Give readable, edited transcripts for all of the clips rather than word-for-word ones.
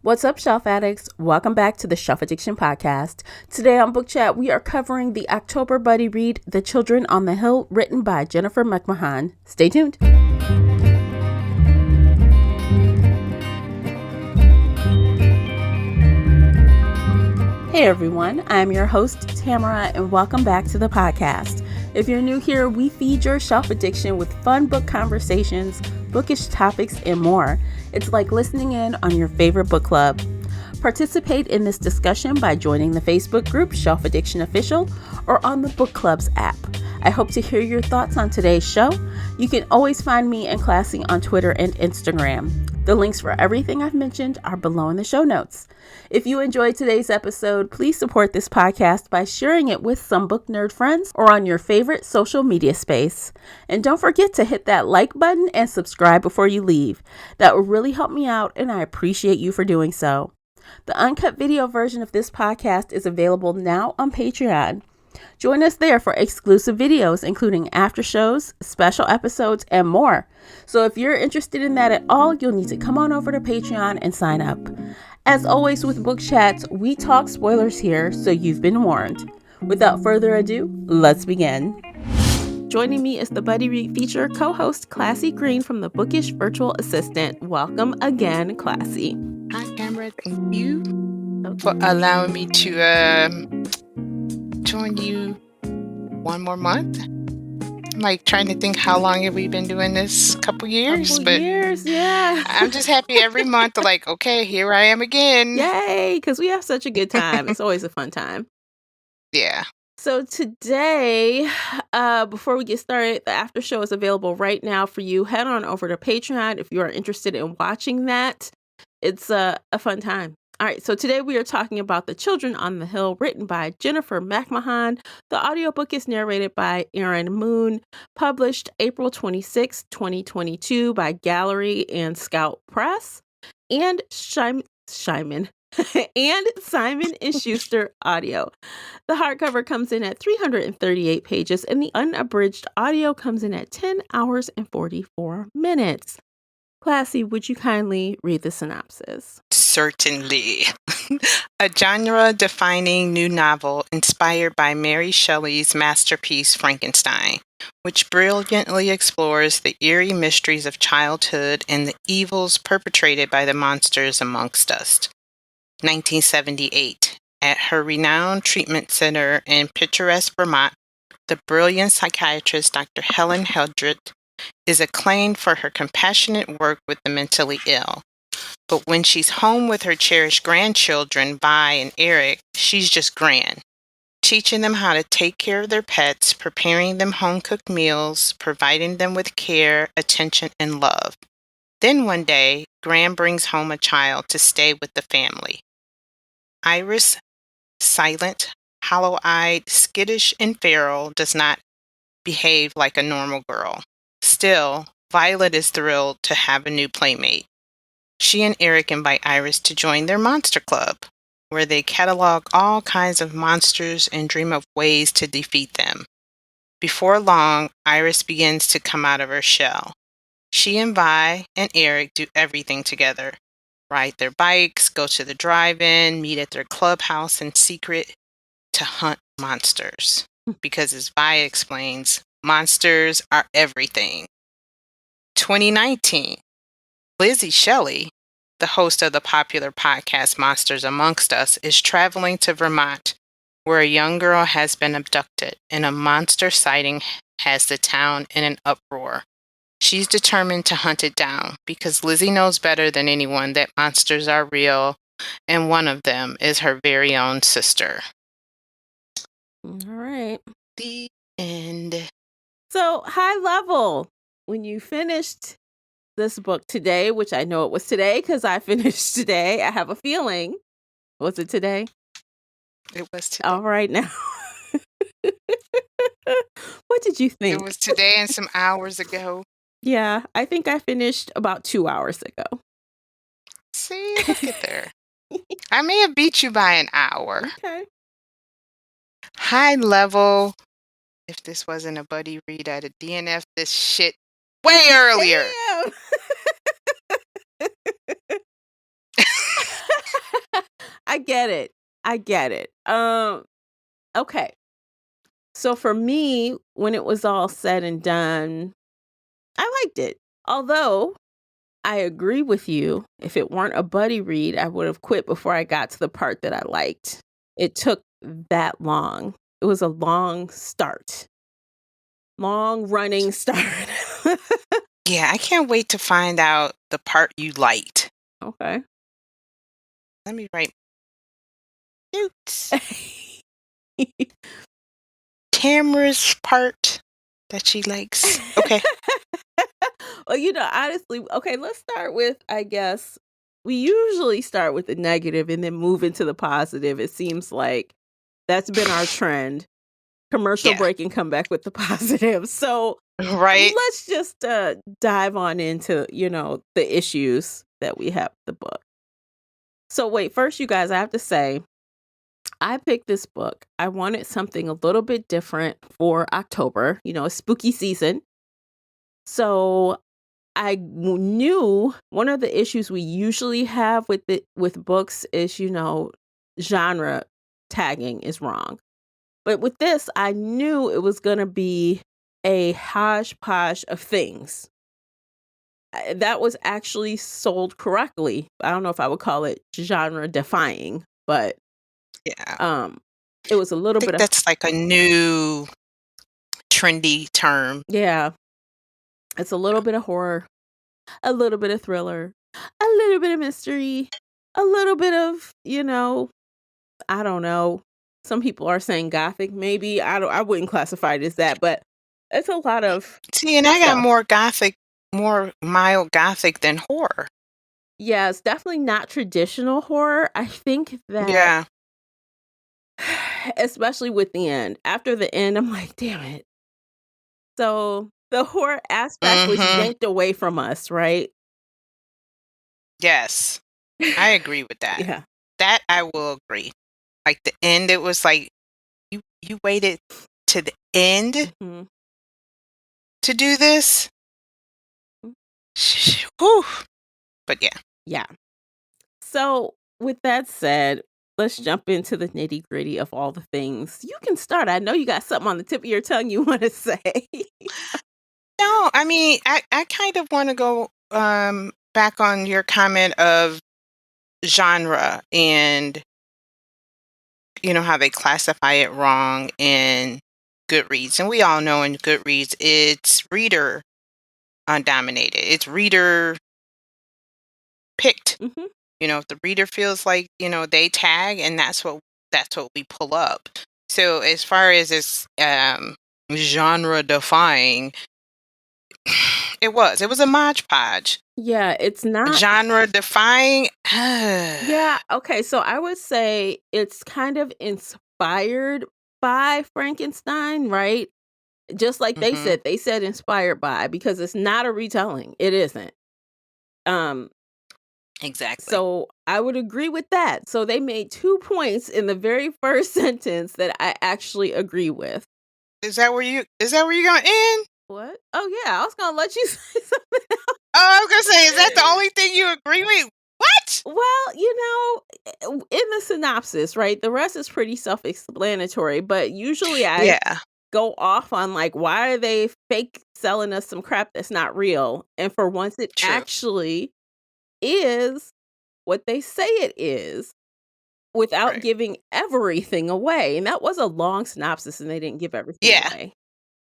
What's up, Shelf Addicts? Welcome back to the Shelf Addiction Podcast. Today on Book Chat, we are covering the October buddy read, The Children on the Hill, written by Jennifer McMahon. Stay tuned. Hey everyone, I'm your host, Tamara, and welcome back to the podcast. If you're new here, we feed your shelf addiction with fun book conversations, bookish topics, and more. It's like listening in on your favorite book club. Participate in this discussion by joining the Facebook group Shelf Addiction Official or on the Book Club's app. I hope to hear your thoughts on today's show. You can always find me and Classy on Twitter and Instagram. The links for everything I've mentioned are below in the show notes. If you enjoyed today's episode, please support this podcast by sharing it with some book nerd friends or on your favorite social media space. And don't forget to hit that like button and subscribe before you leave. That will really help me out, and I appreciate you for doing so. The uncut video version of this podcast is available now on Patreon. Join us there for exclusive videos, including after shows, special episodes, and more. So if you're interested in that at all, you'll need to come on over to Patreon and sign up. As always with Book Chats, we talk spoilers here, so you've been warned. Without further ado, let's begin. Joining me is the Buddy Read feature co-host Classy Green from the Bookish Virtual Assistant. Welcome again, Classy. Hi, Tamara. Thank you for allowing me to join you one more month. I'm like trying to think how long have we been doing this? Couple years? Yeah. I'm just happy every month. Like, okay, here I am again. Yay, because we have such a good time. It's always a fun time. Yeah. So today, before we get started, the after show is available right now for you. Head on over to Patreon if you are interested in watching that. It's a fun time. All right, so today we are talking about The Children on the Hill, written by Jennifer McMahon. The audiobook is narrated by Erin Moon, published April 26, 2022 by Gallery and Scout Press, and Simon and Simon & Schuster Audio. The hardcover comes in at 338 pages, and the unabridged audio comes in at 10 hours and 44 minutes. Classy, would you kindly read the synopsis? Certainly. A genre-defining new novel inspired by Mary Shelley's masterpiece Frankenstein, which brilliantly explores the eerie mysteries of childhood and the evils perpetrated by the monsters amongst us. 1978. At her renowned treatment center in picturesque Vermont, the brilliant psychiatrist Dr. Helen Heldred is acclaimed for her compassionate work with the mentally ill. But when she's home with her cherished grandchildren, Vi and Eric, she's just grand, teaching them how to take care of their pets, preparing them home-cooked meals, providing them with care, attention, and love. Then one day, Gran brings home a child to stay with the family. Iris, silent, hollow-eyed, skittish, and feral, does not behave like a normal girl. Still, Violet is thrilled to have a new playmate. She and Eric invite Iris to join their monster club, where they catalog all kinds of monsters and dream of ways to defeat them. Before long, Iris begins to come out of her shell. She and Vi and Eric do everything together. Ride their bikes, go to the drive-in, meet at their clubhouse in secret to hunt monsters. Because as Vi explains, monsters are everything. 2019. Lizzie Shelley, the host of the popular podcast Monsters Amongst Us, is traveling to Vermont, where a young girl has been abducted, and a monster sighting has the town in an uproar. She's determined to hunt it down, because Lizzie knows better than anyone that monsters are real, and one of them is her very own sister. All right. The end. So, high level, when you finished this book today, which I know it was today because I finished today, I have a feeling. Was it today? It was today. All right now. What did you think? It was today and some hours ago. Yeah, I think I finished about 2 hours ago. See, look at there. I may have beat you by an hour. Okay. High level. If this wasn't a buddy read, I'd have DNF this shit way earlier. Damn. I get it. I get it. Okay. So for me, when it was all said and done, I liked it. Although I agree with you, if it weren't a buddy read, I would have quit before I got to the part that I liked. It took that long. It was a long start. Long running start. Yeah, I can't wait to find out the part you liked. Okay. Let me write notes. Tamara's part that she likes. Okay. Well, honestly, okay, let's start with, I guess, we usually start with the negative and then move into the positive. It seems like that's been our trend. Commercial Yeah. break and come back with the positive. So Right. let's just dive on into, the issues that we have with the book. So wait, first, you guys, I have to say, I picked this book. I wanted something a little bit different for October, a spooky season. So knew one of the issues we usually have with books is, genre tagging is wrong. But with this, I knew it was going to be a hodgepodge of things. That was actually sold correctly. I don't know if I would call it genre defying, but Yeah. it was a I little think bit of, that's like a new trendy term. yeah, it's a little bit of horror, a little bit of thriller, a little bit of mystery, a little bit of, I don't know. Some people are saying gothic, maybe. I wouldn't classify it as that, but it's a lot of See, and I got stuff. more mild gothic than horror. Yeah, it's definitely not traditional horror. I think that Yeah. especially with the end. After the end, I'm like, damn it. So the horror aspect was Mhm. yanked away from us, right? Yes. I agree with that. Yeah. That I will agree. Like the end, it was like you waited to the end Mhm. to do this. Whew. But yeah. Yeah. So with that said, let's jump into the nitty-gritty of all the things. You can start. I know you got something on the tip of your tongue you want to say. No, I mean, I kind of want to go back on your comment of genre and how they classify it wrong in Goodreads. And we all know in Goodreads it's reader dominated. It's reader picked. Mhm. If the reader feels like, they tag, and that's what we pull up. So as far as it's genre defying, it was a Mod Podge. Yeah, it's not. Genre defying. Yeah, okay, so I would say it's kind of inspired by Frankenstein, right? Just like Mhm. they said inspired by because it's not a retelling. It isn't. Um, Exactly. so I would agree with that. So they made 2 points in the very first sentence that I actually agree with. Is that where you're gonna end? What? Oh yeah, I was gonna let you say something. Oh, I was gonna say, is that the only thing you agree with? What? Well, in the synopsis, right? The rest is pretty self-explanatory, but usually I Yeah, go off on like why are they fake selling us some crap that's not real? And for once it true. actually is what they say it is without Right. giving everything away. And that was a long synopsis and they didn't give everything Yeah, away.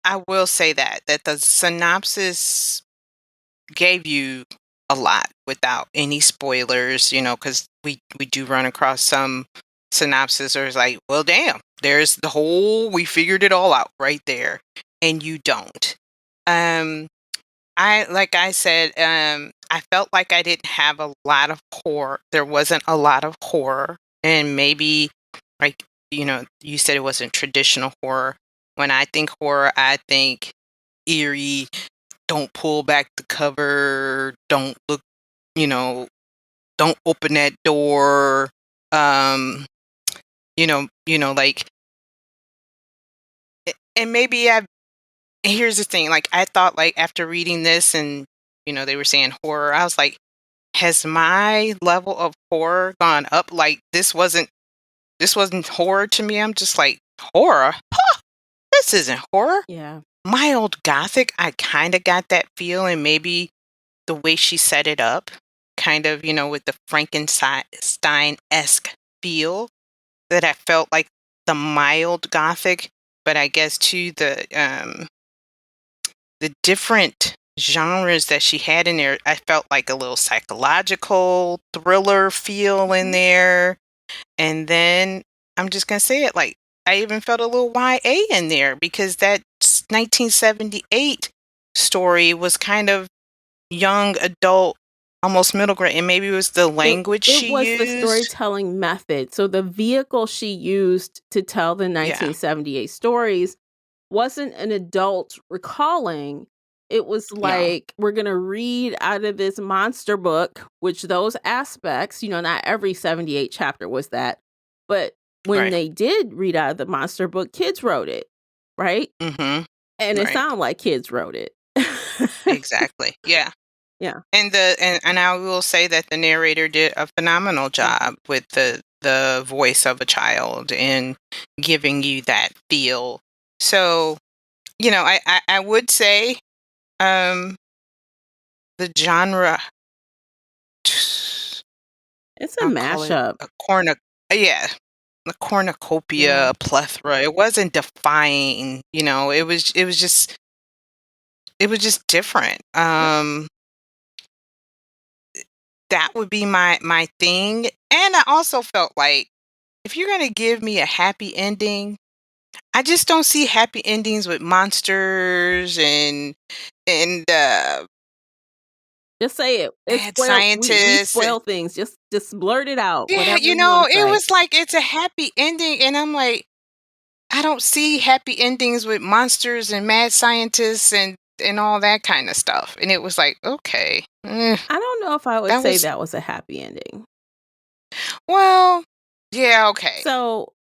I will say that the synopsis gave you a lot without any spoilers, because we do run across some synopsis or it's like, well, damn, there's we figured it all out right there, and you don't. Um, like I said, I felt like I didn't have a lot of horror. There wasn't a lot of horror, and maybe like you said it wasn't traditional horror. When I think horror, I think eerie. Don't pull back the cover. Don't look. You know. Don't open that door. Um. Like. And maybe I. Here's the thing. Like I thought, like after reading this, and they were saying horror. I was like, has my level of horror gone up? Like, this wasn't horror to me. I'm just like, horror? This isn't horror. Yeah. Mild gothic, I kinda got that feel, and maybe the way she set it up, kind of, with the Frankenstein-esque feel that I felt like the mild gothic, but I guess too the different genres that she had in there, I felt like a little psychological thriller feel in Mhm. there. And then I'm just gonna say it, like, I even felt a little YA in there because that 1978 story was kind of young adult, almost middle grade, and maybe it was the It language it she was the used. storytelling method. So the vehicle she used to tell the Yeah, 1978 stories wasn't an adult recalling. It was no, like, we're gonna read out of this monster book, which those aspects, not every 78 chapter was that, but when right, they did read out of the monster book, kids wrote it, right? mhm, And it right, sounded like kids wrote it. exactly, yeah. Yeah. And I will say that the narrator did a phenomenal Mhm. job with the voice of a child and giving you that feel. So, I would say, um, the genre, It's a I'll call it mashup. a yeah, a cornucopia, Yeah. a plethora. It wasn't defying, it was just different. Yep. That would be my thing. And I also felt like if you're gonna give me a happy ending, I just don't see happy endings with monsters and Just say it. It's mad spoiled. We scientists. spoil things. Just blurt it out. Yeah, Whatever you wanna it say. was like it's a happy ending, and I'm like, I don't see happy endings with monsters and mad scientists and all that kind of stuff. And it was like, okay, I don't know if I would that say was that was a happy ending. well, yeah, okay, So,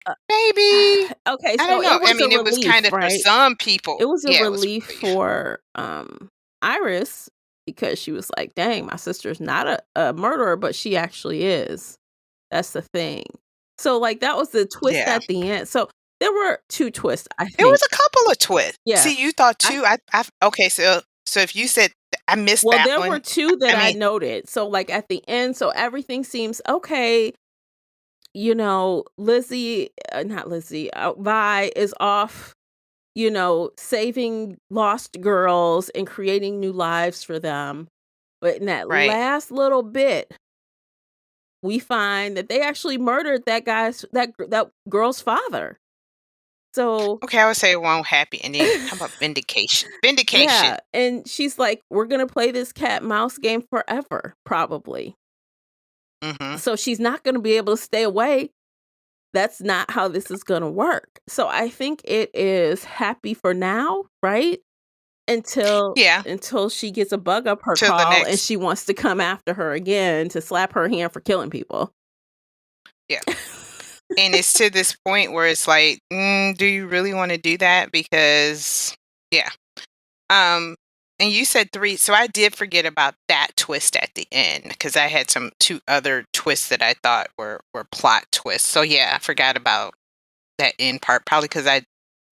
uh, maybe. okay, I so don't it know. I was a mean, it was kind relief, of for right? some people. It was a Yeah, it was relief relief. for, Iris because she was like, "Dang, my sister's not a murderer, but she actually is." That's the thing. So, like, that was the twist Yeah, at the end. So, there were 2 twists, I there was think. a couple of twists. Yeah. See, you thought I two. I okay. So if you said I missed Well, that there were one, 2 that I I mean, noted. So, like, at the end, so everything seems okay. Lizzie, not Lizzie, Vi is off, saving lost girls and creating new lives for them. But in that right. last little bit, we find that they actually murdered that girl's father. So, Okay, I would say one happy ending. How about vindication? Vindication. yeah, and she's like, "We're gonna play this cat mouse game forever, probably." Mhm. So she's not gonna be able to stay away. That's not how this is gonna work. So I think it is happy for now, right? Until Yeah, until she gets a bug up her till the call and next. she wants to come after her again to slap her hand for killing people. Yeah. And it's to this point where it's like, do you really wanna do that? Because yeah. Um, and you said 3, so I did forget about that twist at the end because I had 2 other twists that I thought were plot twists. So, yeah, I forgot about that end part, probably because I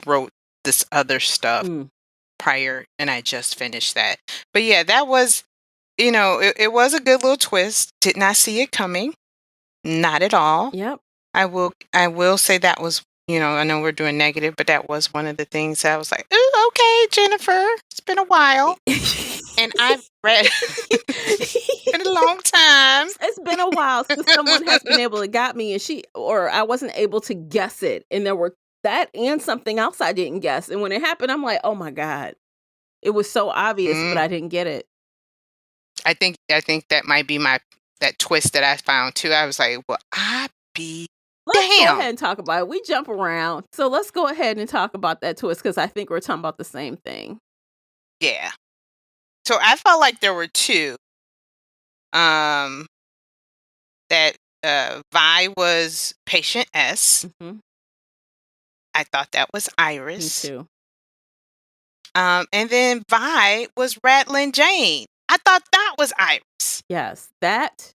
wrote this other stuff Mm, prior and I just finished that. But, yeah, that was it was a good little twist. Did not see it coming, not at all. yep. I will say that was, I know we're doing negative, but that was one of the things that I was like, "Ooh, okay, Jennifer, it's been a while." And I've read been a long time. It's been a while since someone has been able to got me and I wasn't able to guess it, and there were that and something else I didn't guess, and when it happened, I'm like, "Oh my god." It was so obvious, but Mm, I didn't get it. I think that might be that twist that I found too. I was like, "Well, I be Let's go ahead damn." and talk about it. We jump around. So let's go ahead and talk about that twist because I think we're talking about the same thing. Yeah. So I felt like there were 2, um, that, Vi was patient S. Mhm. I thought that was Me Iris. too. And then Vi was Rattling Jane. I thought that that was Iris. Yes, that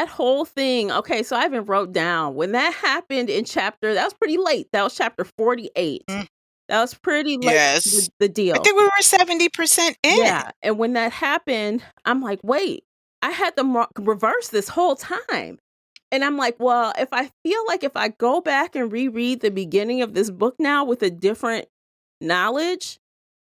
whole thing. Okay, so I even wrote down when that happened in chapter. That was pretty late. That was chapter 48. Mm, That was pretty late. yes. The I deal. think we were 70% in. Yeah, and when that happened, I'm like, wait, I had them reverse this whole time. And I'm like, well, if I feel like if I go back and reread the beginning of this book now with a different knowledge,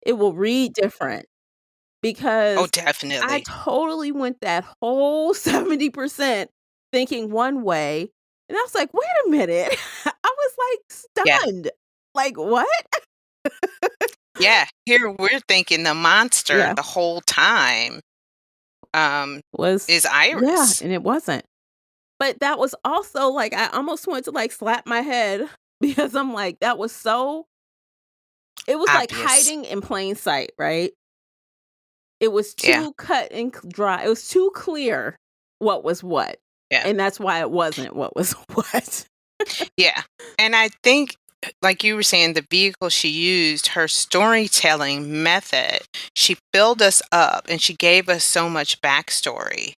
it will read different Oh, because I definitely. totally went that whole 70% thinking one way. And I was like, wait a minute. I was like Yeah. stunned. Like, what? Yeah. Here we're thinking the monster Yeah, the whole time was, is yeah, Iris. and it wasn't. But that was also like, I almost wanted to like slap my head because I'm like, that was so, it was like Obvious. hiding in plain sight, right? It was Yeah. too cut and dry. It was too clear what was what. Yeah. And that's why it wasn't what was what. Yeah. And I think, like you were saying, the vehicle she used, her storytelling method, she filled us up and she gave us so much backstory,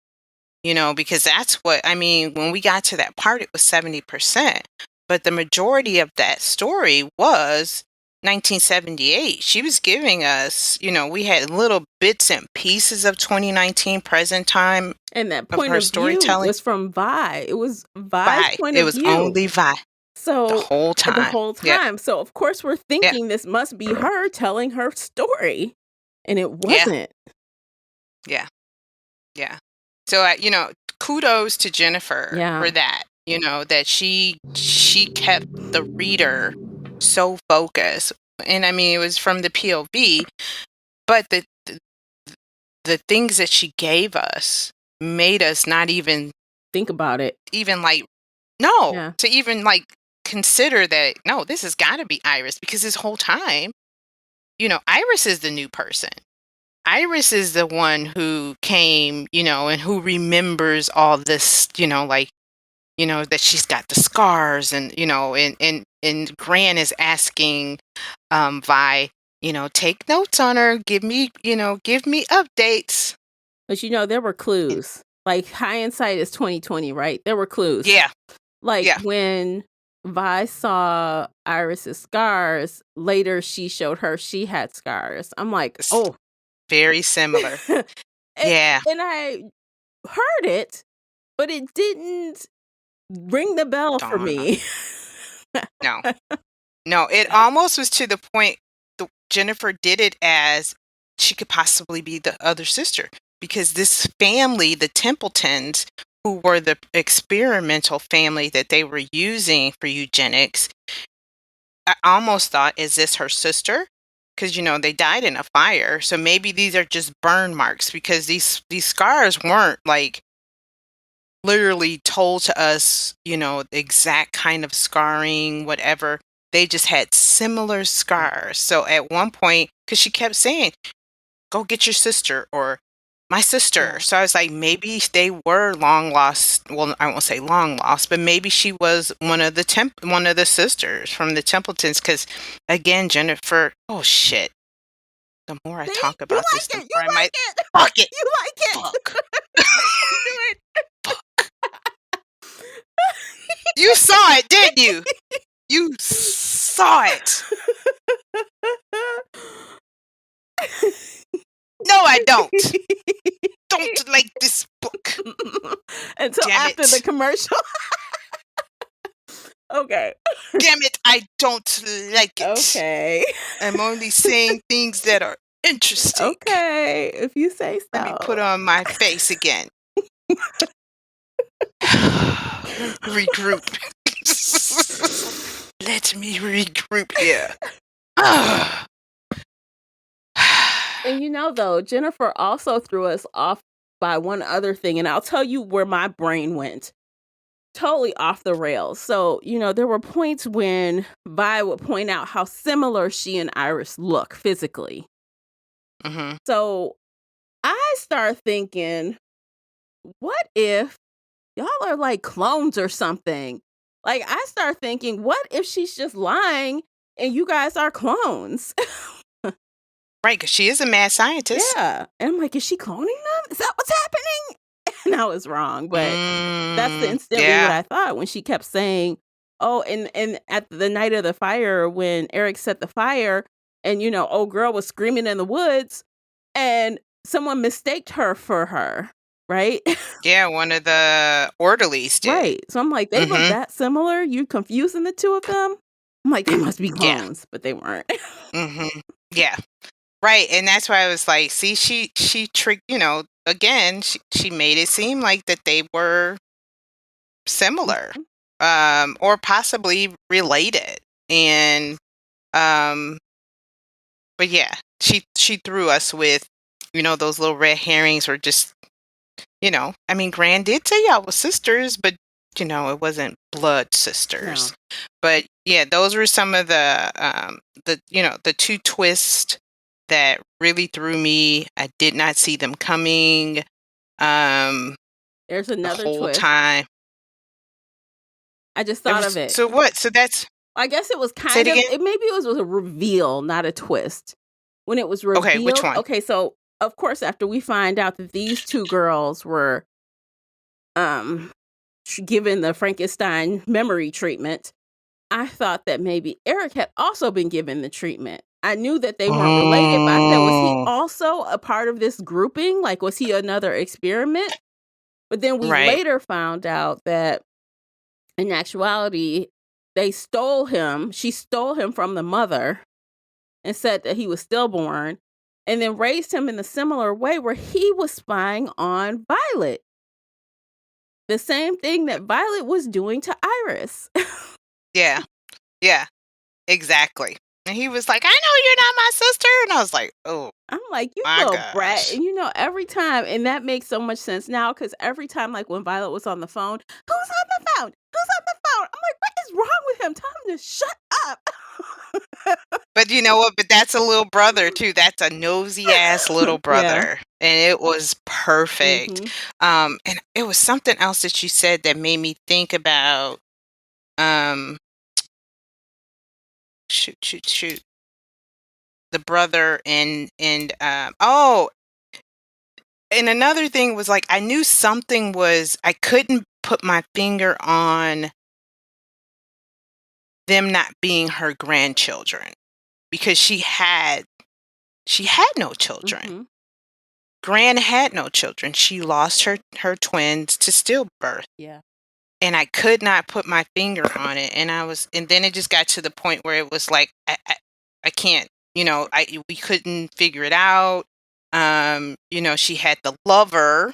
because that's what, I mean, when we got to that part, it was 70%. But the majority of that story was 1978. She was giving us, we had little bits and pieces of 2019 present time And that of point her of view storytelling. was from Vi. It was Vi's Vi. point It of was view. only Vi the So whole the time. whole Yep. time. So of course we're Yeah. thinking this must be her telling her story. And it Yeah. wasn't. Yeah. Yeah. So, kudos to Jennifer Yeah. for that, that she kept the reader so focused. And I mean, it was from the POV, but the things that she gave us made us not Think about it. even like, no, Yeah. to even like consider that, no, this has got to be Iris, because this whole time, Iris is the new person. Iris is the one who came, and who remembers all this, like, that she's got the scars, and, and Gran is asking Vi, take notes on her, give me updates. But there were And clues. Like hindsight is 2020, right? There were clues. yeah, Like yeah, when Vi saw Iris's scars, later she showed her she had scars. I'm like, it's oh. very similar. and, Yeah, and I heard it, but it didn't ring the bell for dawn on me. no, no, it almost was to the point Jennifer did it as she could possibly be the other sister, because this family, the Templetons, who were the experimental family that they were using for eugenics, I almost thought, is this her sister? Because they died in a fire, so maybe these are just burn marks, because these scars weren't like literally told to us, the exact kind of scarring, whatever. They just had similar scars. So at one point, because she kept saying, go get your sister, or my sister. Yeah. So I was like, maybe they were long lost. Well, I won't say long lost, but maybe she was one of the sisters from the Templetons. Because again, Jennifer, oh shit. The more I See? talk You about this, like the it. You more I like might it. fuck it. You like it. Fuck. Do You saw it, didn't you? You saw it. No, I don't. Don't like this book. Until Damn after the it. commercial. Okay. Damn it, I don't like it. Okay. I'm only saying things that are interesting. Okay. If you say Let me put so. on my face again. Let me regroup. Let me regroup here. And though, Jennifer also threw us off by one other thing, and I'll tell you where my brain went. Totally off the rails. So, there were points when Vi would point out how similar she and Iris look physically. Mm-hmm. So I start thinking, what if y'all are like clones or something? Like, I start thinking, what if she's just lying and you guys are clones? Right, because she is a mad scientist. Yeah. And I'm like, is she cloning them? Is that what's happening? And I was wrong, but that's instantly what Yeah. I thought when she kept saying, "Oh, and at the night of the fire when Eric set the fire and, old girl was screaming in the woods and someone mistaked her for her," right? Yeah, one of the orderlies did. Right. So I'm like, "They look Mhm. that similar? You confusing the 2 of them?" I'm like, "They must be Yeah. clones," but they weren't. Mhm. Yeah. Right, and that's why I was like, see, she tricked, again, she made it seem like that they were similar, Mhm. or possibly related. And um, but yeah, she threw us with, those little red herrings were just, I mean, Gran did say y'all was sisters, but it wasn't blood No. sisters. But yeah, those were some of the two twists that really threw me. I did not see them coming um There's the another whole twist. time. I just It thought of was it. so what? So that's I guess it was say it kind of again? it maybe it was a reveal, not a twist. When it was Okay, which revealed, one? okay, so of course after we find out that these 2 girls were um given the Frankenstein memory treatment, I thought that maybe Eric had also been given the treatment. I knew that they weren't related, but I said, was he Oh, also a part of this grouping? Like, was he another experiment? But then we right. later found out that in actuality, they stole him. She stole him from the mother and said that he was stillborn and then raised him in a similar way where he was spying on Violet. The same thing that Violet was doing to Iris. Yeah. Yeah. Exactly. And he was like, "I know you're not my sister." And I was like, "Oh I'm like, "You my little brat." gosh. And every time, and that makes so much sense now because every time, like when Violet was on the phone, "Who's on the phone? Who's on the phone?" I'm like, "What is wrong with him? Tell him to shut up." But you know what? But that's a little brother too. That's a nosy ass little Yeah. brother. And it was perfect. Mhm. And it was something else that you said that made me think about um shoot. The brother and another thing was like I knew something was I couldn't put my finger on them not being her grandchildren because she had no children. Mhm. Gran had no children. She lost her twins to stillbirth. Yeah. And I could not put my finger on it. And then it just got to the point where it was like, I can't, we couldn't figure it out. She had the lover,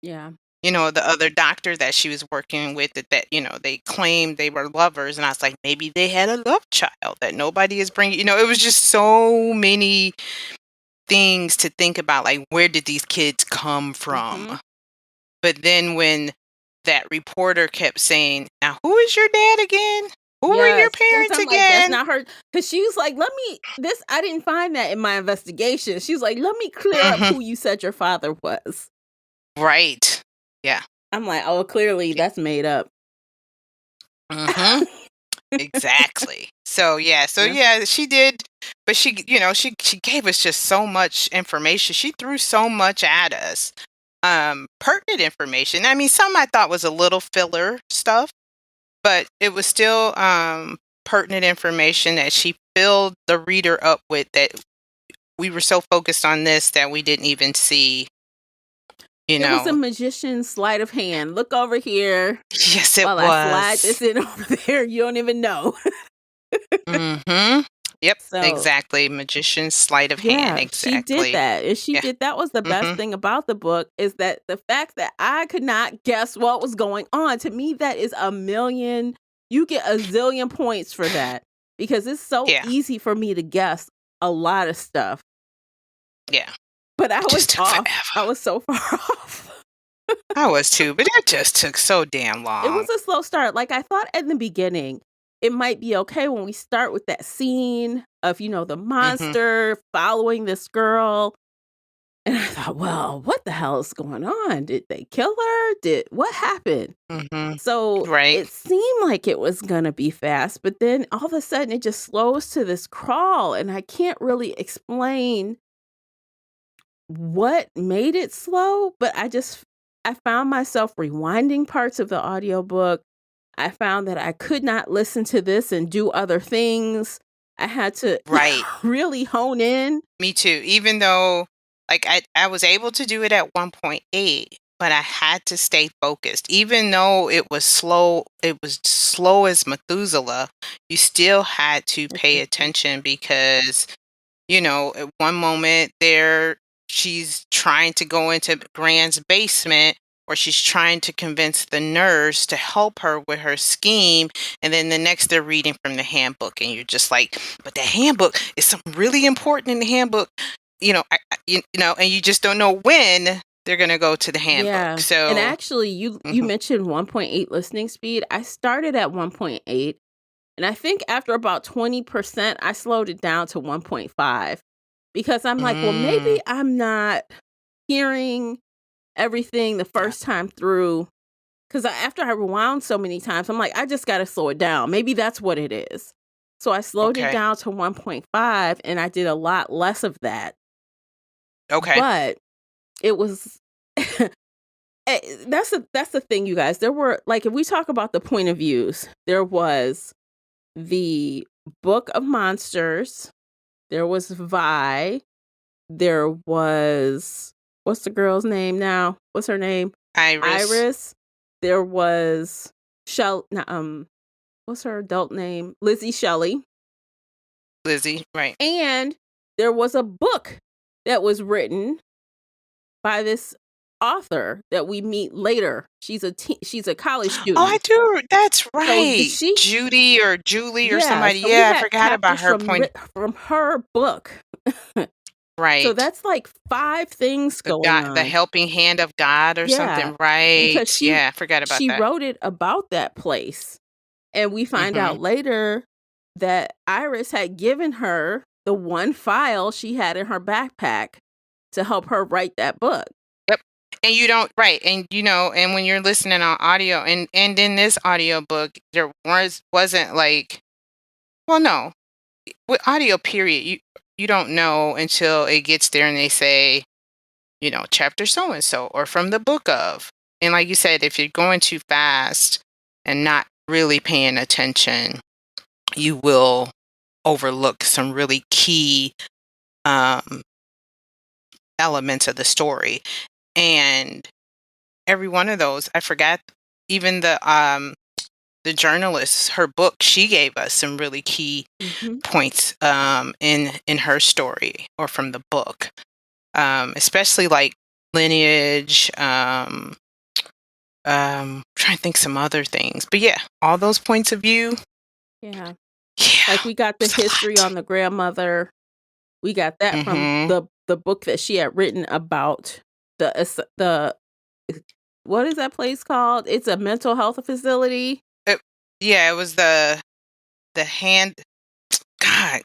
Yeah. the other doctor that she was working with that they claimed they were lovers. And I was like, maybe they had a love child that nobody is bringing, it was just so many things to think about, like, where did these kids come from? Mhm. But then when that reporter kept saying, "Now, who is your dad again? Who were your Yes, that's parents I'm like, "That's again?" not her." Because she was like, "Let me this I didn't find that in my investigation." She was like, "Let me clear up Mhm. who you said your father was." Right. Yeah. I'm like, "Oh, clearly Yeah. that's made up." Mhm. Exactly. So, yeah. So, Yeah. yeah, she did, but she gave us just so much information. She threw so much at us. Pertinent information. I mean, some I thought was a little filler stuff, but it was still pertinent information that she filled the reader up with that we were so focused on this that we didn't even see, you It was a know. magician's sleight of hand. Look over here Yes, it while I slide was. this in over there. You don't even know. Mhm. Yep, So, exactly. Magician's sleight of hand, yeah, she did exactly. that. And she Yeah. did that was the best Mhm. thing about the book is that the fact that I could not guess what was going on. To me, that is a million you get a zillion points for that because it's so Yeah. easy for me to guess a lot of stuff. Yeah. But I It was just took off. I forever. was so far off. I was too, but it just took so damn It was long. a slow start. Like, I thought in the beginning, it might be okay when we start with that scene of, the Mhm. monster following this girl. And I thought, well, what the hell is going on? Did they kill her? What happened? Mhm. So Right. it seemed like it was gonna be fast, but then all of a sudden it just slows to this crawl, and I can't really explain what made it slow, but I found myself rewinding parts of the audiobook. I found that I could not listen to this and do other things. I had to Right. really hone in. Me too. Even though, like, I was able to do it at 1.8, but I had to stay focused. Even though it was slow as Methuselah, you still had to pay attention because, at one moment there, she's trying to go into Grant's basement, or she's trying to convince the nurse to help her with her scheme. And then the next, they're reading from the handbook, and you're just like, but the handbook is something really important in the handbook, and you just don't know when they're going to go to the handbook. Yeah. And So, actually, you mhm. mentioned 1.8 listening speed. I started at 1.8, and I think after about 20%, I slowed it down to 1.5 because I'm like, well, Mm, maybe I'm not hearing everything the yeah. first time through. Because after I rewound so many times, I'm like, I just got to slow it down. Maybe that's what it is. So I slowed it Okay. down to 1.5, and I did a lot less of that. Okay. But it was that's the thing, you guys. There were, like, if we talk about the point of views, there was the Book of Monsters, there was Vi, there was, what's the girl's name now? What's her name? Iris, Iris. There was Shell. What's her adult name? Lizzie Shelley. Lizzie, right. And there was a book that was written by this author that we meet later. She's a college Oh, I student. do. That's So right. Judy or Julie or yeah, somebody. so we Yeah, I had forgot about chapters her point. from her book. So Right. that's like 5 things going The on. helping hand of God or Yeah, something. Right. because Yeah, I forgot about she that. wrote it about that place, and we find Mhm. out later that Iris had given her the one file she had in her backpack to help her write that book. Yep. And you don't, right. And and when you're listening on audio, and in this audio book, there wasn't like, well, no. With audio period, you don't know until it gets there and they say, chapter so and so, or from the book of. And like you said, if you're going too fast and not really paying attention, you will overlook some really key um, elements of the story. And every one of those, I forgot. Even the journalist, her book, she gave us some really key Mhm. points in her story or from the book, especially like lineage. Trying to think some other things, but yeah, all those points of view. Yeah. Yeah, Like, we got the it's a history lot. on the grandmother. We got that from Mm-hmm. the book that she had written about the what is that place called? It's a mental health facility. Yeah, it was the hand. God,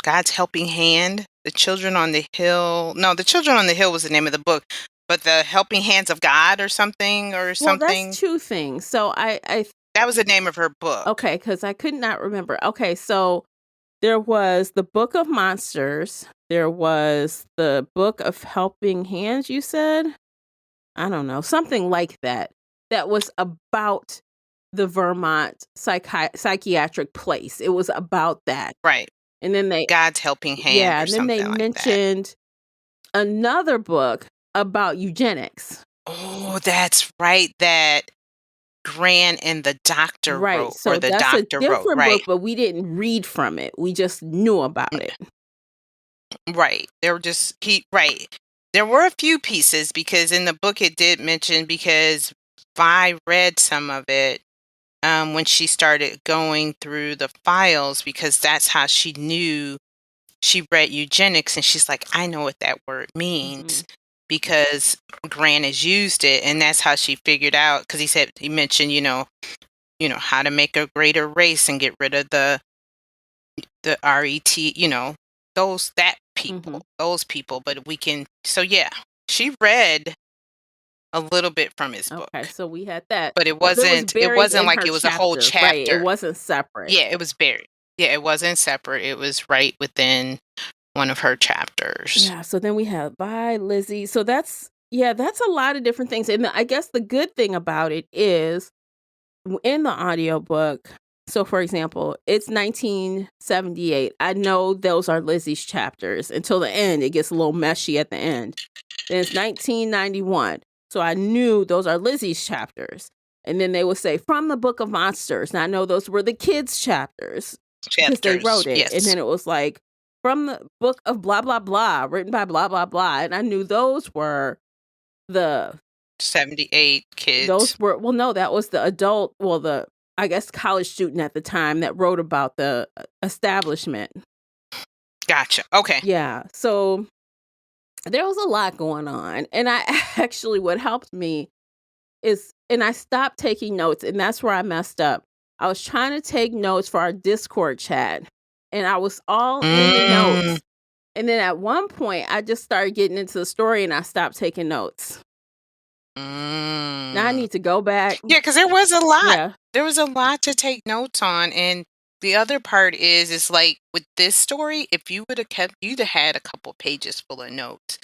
God's helping hand. The Children on the Hill. No, the Children on the Hill was the name of the book, but the Helping Hands of God or something or Well, that's something. 2 things. So I That was the name of her book. okay, because I could not remember. Okay, so there was the Book of Monsters. There was the Book of Helping Hands, you said? I don't know, something like that. That was about the Vermont psychiatric place. It was about that. Right. And then they God's Helping Hand yeah, or and then they something like that. mentioned another book about eugenics. Oh, that's right. That Gran and the doctor Right, wrote, or so the that's a doctor wrote, different book, right. but we didn't read from it. We just knew about it. Right. They were just right. There were a few pieces because in the book it did mention, because Vi read some of it when she started going through the files, because that's how she knew. She read eugenics and she's like, I know what that word means Mhm. because Gran has used it, and that's how she figured out, because he mentioned, how to make a greater race and get rid of the RET, those, that people, those people, but we can. So yeah, she read a little bit from his book. Okay, so we had that. But it But it was wasn't buried in like her it was a whole chapter, right? It chapter. wasn't separate. Yeah, it was buried. Yeah, it wasn't separate. It was right within one of her chapters. Yeah, so then we have Bye, Lizzie. So that's a lot of different things. And I guess the good thing about it is in the audiobook, so for example, it's 1978. I know those are Lizzie's chapters until the end. It gets a little meshy at the end. Then it's 1991. So I knew those are Lizzie's chapters. And then they would say from the Book of Monsters. And I know those were the kids' chapters because they wrote it. Yes. And then it was like from the book of blah, blah, blah, written by blah, blah, blah. And I knew those were the 78 kids. Those were, well, no, that was the adult, well, the, I guess, college student at the time that wrote about the establishment. Gotcha. Okay. Yeah. So there was a lot going on. And I actually, what helped me is, and I stopped taking notes, and that's where I messed up. I was trying to take notes for our Discord chat, and I was all in the notes. And then at one point, I just started getting into the story, and I stopped taking notes. Now I need to go back. Yeah, because there was a lot. Yeah. There was a lot to take notes on. And the other part is like with this story, if you would have kept, you'd have had a couple pages full of notes.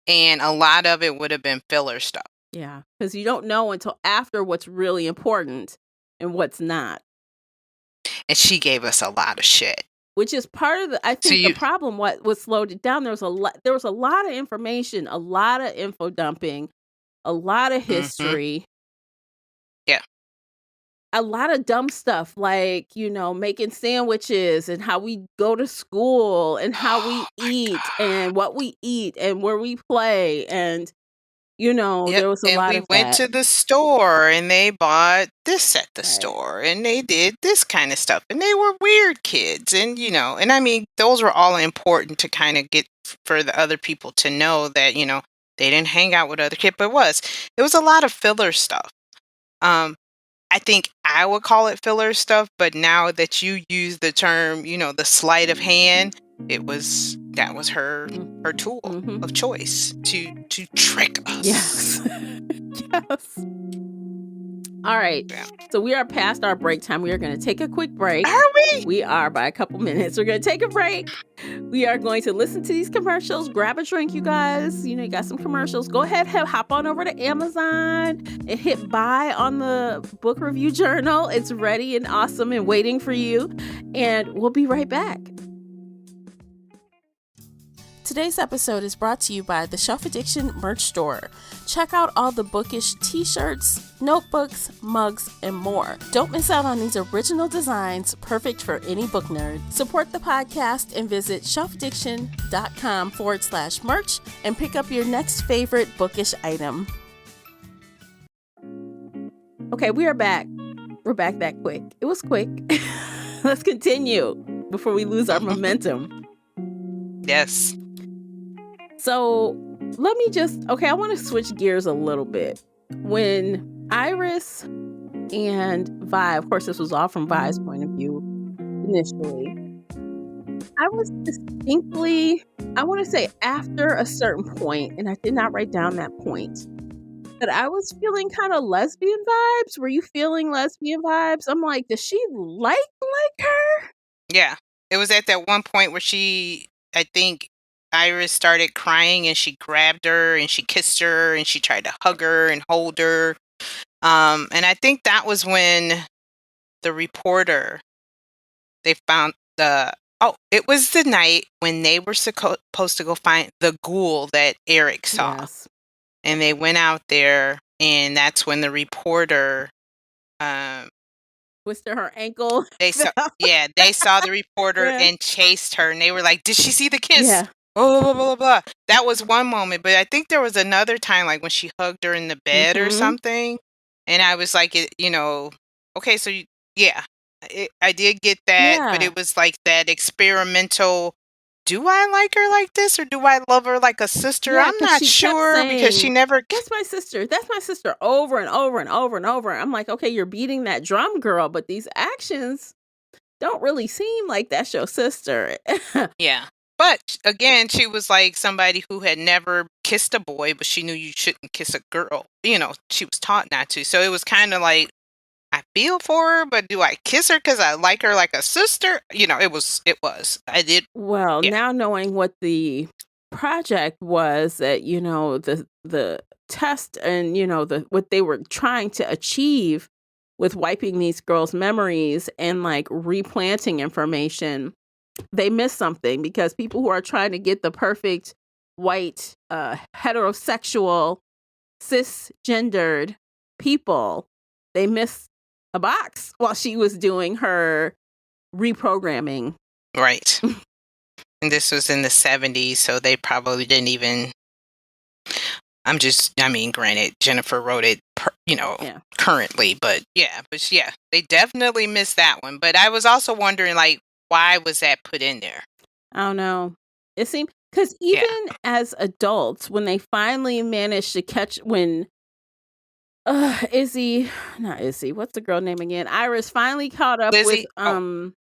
And a lot of it would have been filler stuff. Yeah, because you don't know until after what's really important and what's not. And she gave us a lot of shit. Which is part of the, I think the problem, what slowed it down, there was a lot of information, a lot of info dumping, a lot of history. Yeah. A lot of dumb stuff like, making sandwiches and how we go to school and how we eat and what we eat and where we play. And, there was a lot of that. We went to the store and they bought this at the store and they did this kind of stuff. And they were weird kids. And, and I mean, those were all important to kind of get for the other people to know that, they didn't hang out with other kids, but it was a lot of filler stuff. I think I would call it filler stuff, but now that you use the term, the sleight of hand, that was her tool of choice to trick us. Yes. Yes. All right. Yeah. So we are past our break time. We are going to take a quick break. Are we? We are by a couple minutes. We're going to take a break. We are going to listen to these commercials. Grab a drink, you guys. You got some commercials. Go ahead, hop on over to Amazon and hit buy on the book review journal. It's ready and awesome and waiting for you. And we'll be right back. Today's episode is brought to you by the Shelf Addiction merch store. Check out all the bookish t-shirts, notebooks, mugs, and more. Don't miss out on these original designs, perfect for any book nerd. Support the podcast and visit shelfaddiction.com/merch and pick up your next favorite bookish item. Okay, we are back. We're back that quick. It was quick. Let's continue before we lose our momentum. Yes. So let me I want to switch gears a little bit. When Iris and Vi, of course, this was all from Vi's point of view initially, I was distinctly, I want to say after a certain point, and I did not write down that point, but I was feeling kind of lesbian vibes. Were you feeling lesbian vibes? I'm like, does she like her? Yeah. It was at that one point where I think Iris started crying and she grabbed her and she kissed her and she tried to hug her and hold her. And I think that was when the reporter, they found it was the night when they were supposed to go find the ghoul that Eric saw. Yes. And they went out there and that's when the reporter, twisted her ankle. They saw the reporter and chased her and they were like, did she see the kiss? Yeah. Blah, blah, blah, blah. That was one moment, but I think there was another time, like when she hugged her in the bed or something, and I was like, okay, so I did get that, but it was like that experimental. Do I like her like this, or do I love her like a sister? I'm not sure because she never. That's my sister. That's my sister. Over and over and over and over. I'm like, okay, you're beating that drum, girl, but these actions don't really seem like that's your sister. Yeah. But again, she was like somebody who had never kissed a boy, but she knew you shouldn't kiss a girl. She was taught not to. So it was kind of like, I feel for her, but do I kiss her because I like her like a sister? It was. I did. Well, Yeah. now knowing what the project was that, the test and, the what they were trying to achieve with wiping these girls' memories and like replanting information, they missed something because people who are trying to get the perfect white heterosexual cisgendered people, they missed a box while she was doing her reprogramming. Right. And this was in the 70s, so they probably didn't even. I mean, granted, Jennifer wrote it, Yeah. currently, but yeah, they definitely missed that one. But I was also wondering, like, why was that put in there? I don't know. It seemed because Yeah. even as adults, when they finally managed to catch when Izzy, not Izzy, what's the girl name again? Iris finally caught up with Lizzie? Oh,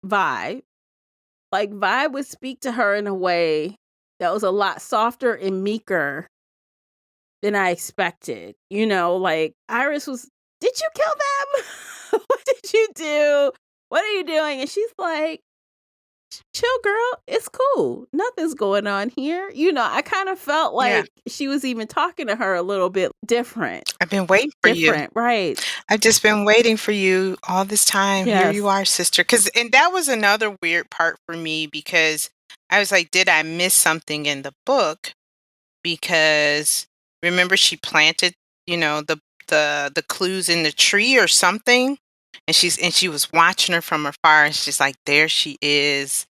Vi. Like Vi would speak to her in a way that was a lot softer and meeker than I expected. Like Iris was, did you kill them? What did you do? What are you doing? And she's like, chill, girl. It's cool. Nothing's going on here. I kind of felt yeah. like she was even talking to her a little bit different. I've been waiting for you. Different, right. I've just been waiting for you all this time. Here you Yes. are, sister. And that was another weird part for me because I was like, did I miss something in the book? Because remember she planted, the clues in the tree or something, and she was watching her from afar, and she's like, there she is.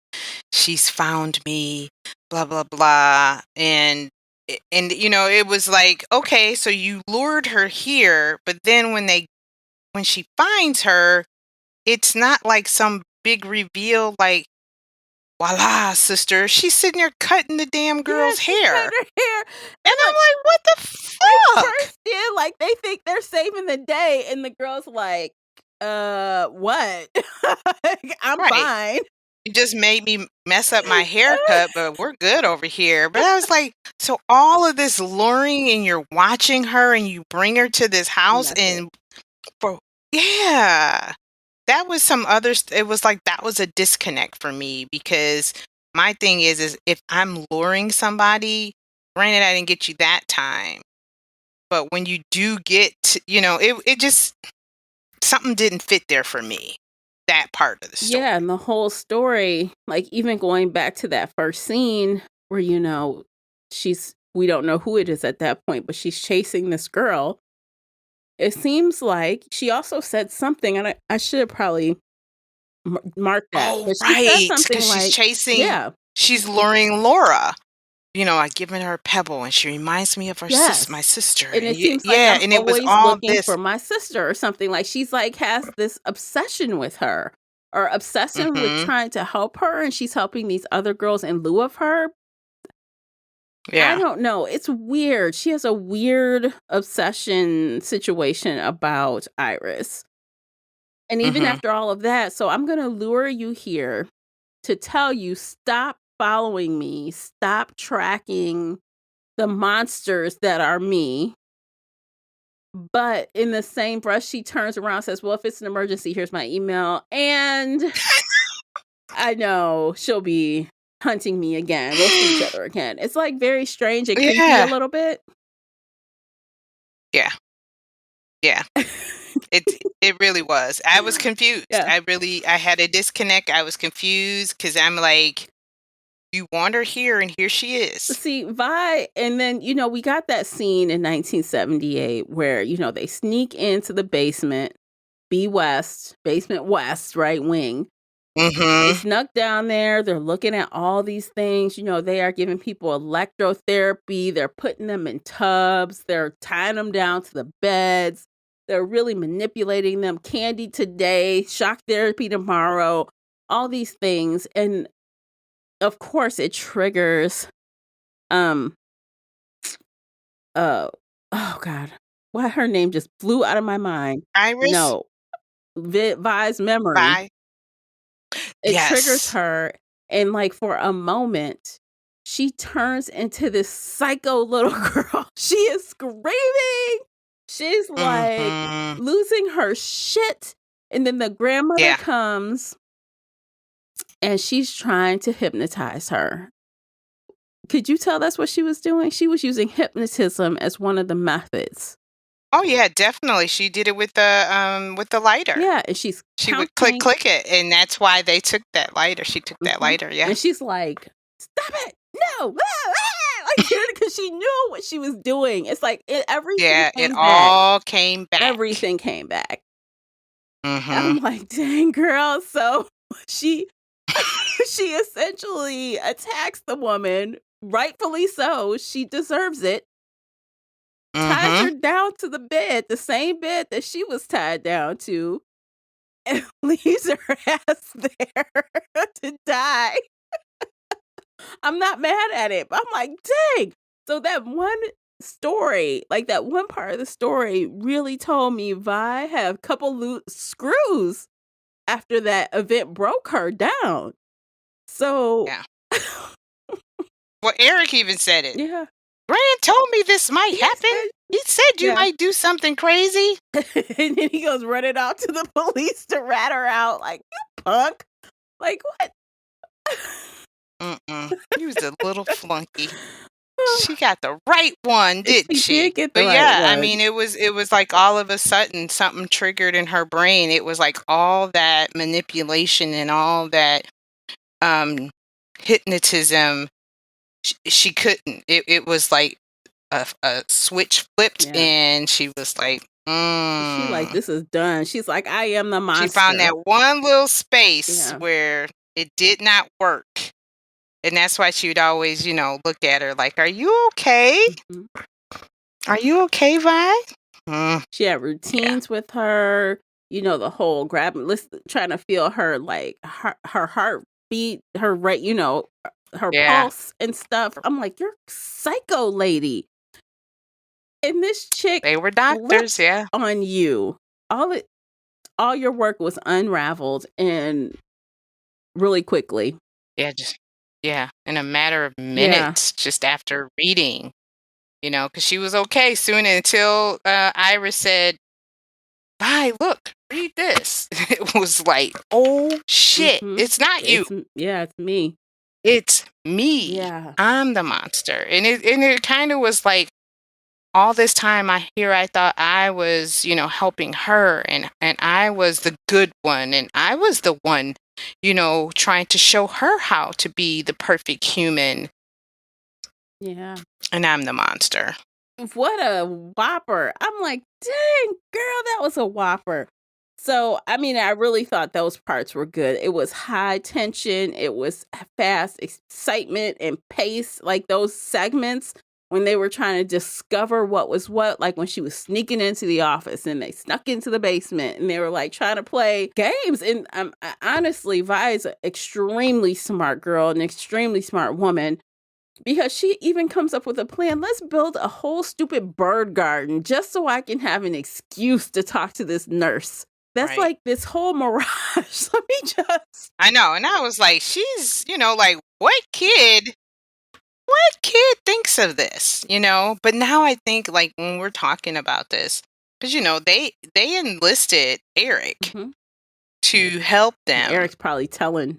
She's found me, blah blah blah. And it was like, okay, so you lured her here, but then when she finds her, it's not like some big reveal like, voila, sister, she's sitting there cutting the damn Yeah, girl's she hair. cut her hair. And And I'm like, what the they fuck? first did, like, they think they're saving the day, and the girl's like, what? Like, I'm Right. fine. You just made me mess up my haircut, but we're good over here. But I was like, so all of this luring and you're watching her and you bring her to this And house that's it. and for yeah. That was some other it was like that was a disconnect for me because my thing is if I'm luring somebody, granted I didn't get you that time, but when you do get, it just something didn't fit there for me. That part of the story. Yeah, and the whole story, like, even going back to that first scene where, we don't know who it is at that point, but she's chasing this girl. It seems like she also said something, and I should have probably marked that, Oh, but she said right, something because like, yeah, she's luring Laura, like, giving her a pebble, and she reminds me of my yes. sister, And and it seems like yeah, I'm and it was always all looking for this. my sister or something. Like she's like has this obsession with her or obsession with Mhm. trying to help her, and she's helping these other girls in lieu of her. I Yeah. don't know. It's weird. She has a weird obsession situation about Iris. And even Mhm. after all of that, so I'm going to lure you here to tell you stop following me, stop tracking the monsters that are me. But in the same breath, she turns around and says, well, if it's an emergency, here's my email. And I know she'll be hunting me again. We'll see each other again. It's like very strange and creepy a Yeah. little bit. Yeah. Yeah. It really was. I was confused. Yeah. I had a disconnect. I was confused because 'cause I'm like, "You want her here, and here she is." See, Vi, and then, we got that scene in 1978 where, they sneak into the basement, basement west, right wing. They Mhm. snuck down there. They're looking at all these things. They are giving people electrotherapy. They're putting them in tubs. They're tying them down to the beds. They're really manipulating them. Candy today, shock therapy tomorrow, all these things. And of course, it triggers, um, uh, oh God, why her name just flew out of my mind. Iris? No, Vi's memory. Bye. It triggers Yes. her, And like for a moment, she turns into this psycho little girl. She is screaming. She's like Mhm. losing her shit. And then the grandmother Yeah. comes and she's trying to hypnotize her. Could you tell that's what she was doing? She was using hypnotism as one of the methods. Oh, yeah, definitely. She did it with the lighter. Yeah, and she's She would counting. click it, and that's why they took that lighter. She took that Mhm. lighter, yeah. And she's like, "Stop it! No!" Like, because she knew what she was doing. It's like everything Yeah, it came back. all came back. Everything came back. I'm Mhm. like, "Dang, girl." So she she essentially attacks the woman, rightfully so. She deserves it. Ties Mhm. her down to the bed, the same bed that she was tied down to, and leaves her ass there to die. I'm not mad at it, but I'm like, "Dang." So that one story, like that one part of the story really told me Vi had a couple loose screws after that event broke her down. So Yeah. Well, Eric even said it. yeah. "Grand told me this might He happen. said He said you yeah. might do something crazy." And then he goes running off to the police to rat her out like, "You punk." Like, what? Mm-mm. He was a little flunky. She got the right one, didn't She she? did get the But right yeah, I one. mean, it was like all of a sudden something triggered in her brain. It was like all that manipulation and all that um hypnotism. She couldn't. It was like a switch flipped, Yeah. and she was like, She like, mm. "This is done." She's like, "I am the She found monster." that one little space Yeah. where it did not work. And that's why she would always, look at her like, "Are you okay? Mhm. Are you okay, Vi?" Mm, She had yeah. routines with her, the whole grabbing listen trying to feel her, like, her heartbeat, her rate, her Yeah. pulse and stuff. I'm like, "You're psycho lady." And this chick They were doctors, flips yeah. on you. All it all your work was unraveled and really quickly. Yeah, just yeah, in a matter of Yeah. minutes just after reading, because she was okay soon until, Iris said, "Vi, look, read this." It was like, "Oh, shit. Mhm. It's not you. Yeah, it's me. It's me. Yeah. I'm the monster." And it kinda was like all this time I thought I was, helping her, and I was the good one, and I was the one, trying to show her how to be the perfect human, Yeah. and I'm the monster. What a whopper. I'm like, "Dang, girl, that was a whopper." So, I mean, I really thought those parts were good. It was high tension, it was fast excitement and pace, like those segments when they were trying to discover what was what, like when she was sneaking into the office and they snuck into the basement and they were like trying to play games. And honestly, Vi is an extremely smart girl, an extremely smart woman because she even comes up with a plan. Let's build a whole stupid bird garden just so I can have an excuse to talk to this nurse. That's Right. like this whole mirage. Let me just. I know, and I was like, she's, like, what kid thinks of this? But now I think, like, when we're talking about this, because they enlisted Eric Mhm. to help And them. Eric's probably telling.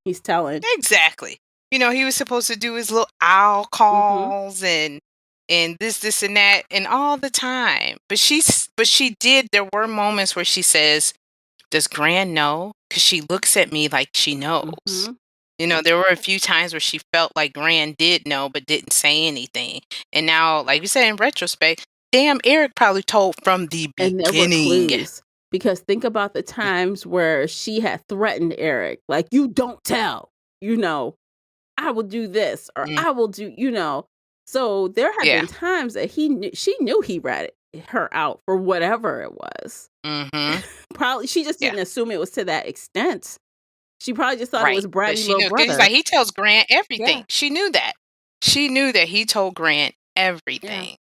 He's telling. Exactly. He was supposed to do his little owl Mhm. calls and this and that and all the time. But she did. There were moments where she says, "Does Gran know?" Because she looks at me like she knows. Mhm. There were a few times where she felt like Gran did know but didn't say anything. And now, like you said, in retrospect, damn, Eric probably told from the And there were beginning. clues. Because think about the times where she had threatened Eric, like, "You don't tell, you know, I will do this or Mm, I will do," So there have yeah. been times that she knew he ratted her out for whatever it was. Mm-hmm. Probably she just Yeah. didn't assume it was to that extent. She probably just thought it Right, was but bratty she little knew because he's like, brother. he tells Grant everything. Yeah, She knew that. She knew that he told Grant yeah. everything.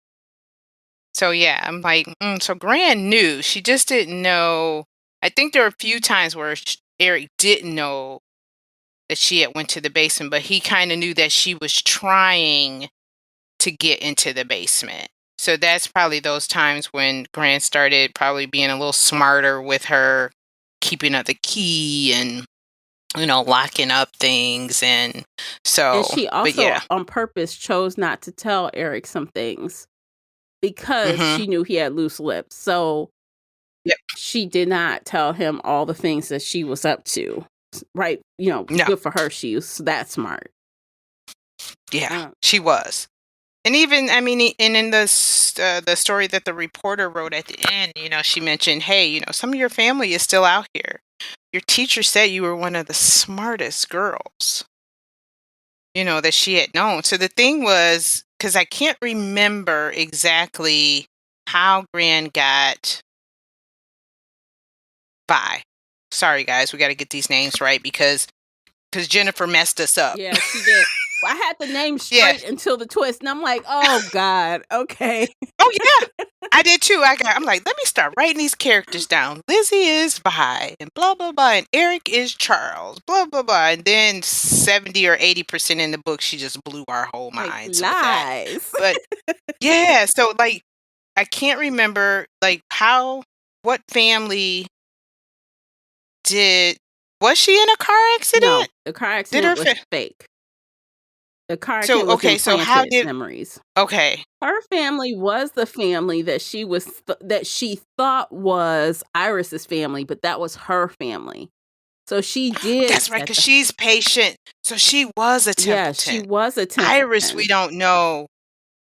So, yeah, I'm like, so Grant knew. She just didn't know. I think there were a few times where Eric didn't know that she had went to the basement, but he kind of knew that she was trying to get into the basement. So that's probably those times when Grant started probably being a little smarter with her, keeping up the key and locking up things. And And so, she but also yeah. on purpose chose not to tell Eric some things because Mm-hmm. she knew he had loose lips. So Yep. she did not tell him all the things that she was up to. Right? No. Good for her. She was that smart. Yeah, Uh, she was. And even, I mean, and in the story that the reporter wrote at the end, she mentioned, hey, some of your family is still out here. Your teacher said you were one of the smartest girls, that she had known. So the thing was, because I can't remember exactly how Gran got by. Sorry, guys, we got to get these names right because Jennifer messed us up. yeah, she did. Well, I had the name Yeah. straight until the twist, and I'm like, oh God, okay. Oh yeah, I did too. I'm like, let me start writing these characters down. Lizzie is Vi, and blah blah blah, and Eric is Charles, blah blah blah, and then 70 or 80% in the book, she just blew our whole Like minds with that. lies. But yeah, so like, I can't remember like what family did was she in a car No, accident? the car Did accident her was fake. The car so accident was okay, so how implanted did memories. okay? Her family was the family that she thought was Iris's family, but that was her family. So she did That's right, set because the she's patient. So she was a yeah, she Templeton. was a Iris, we Templeton. don't know.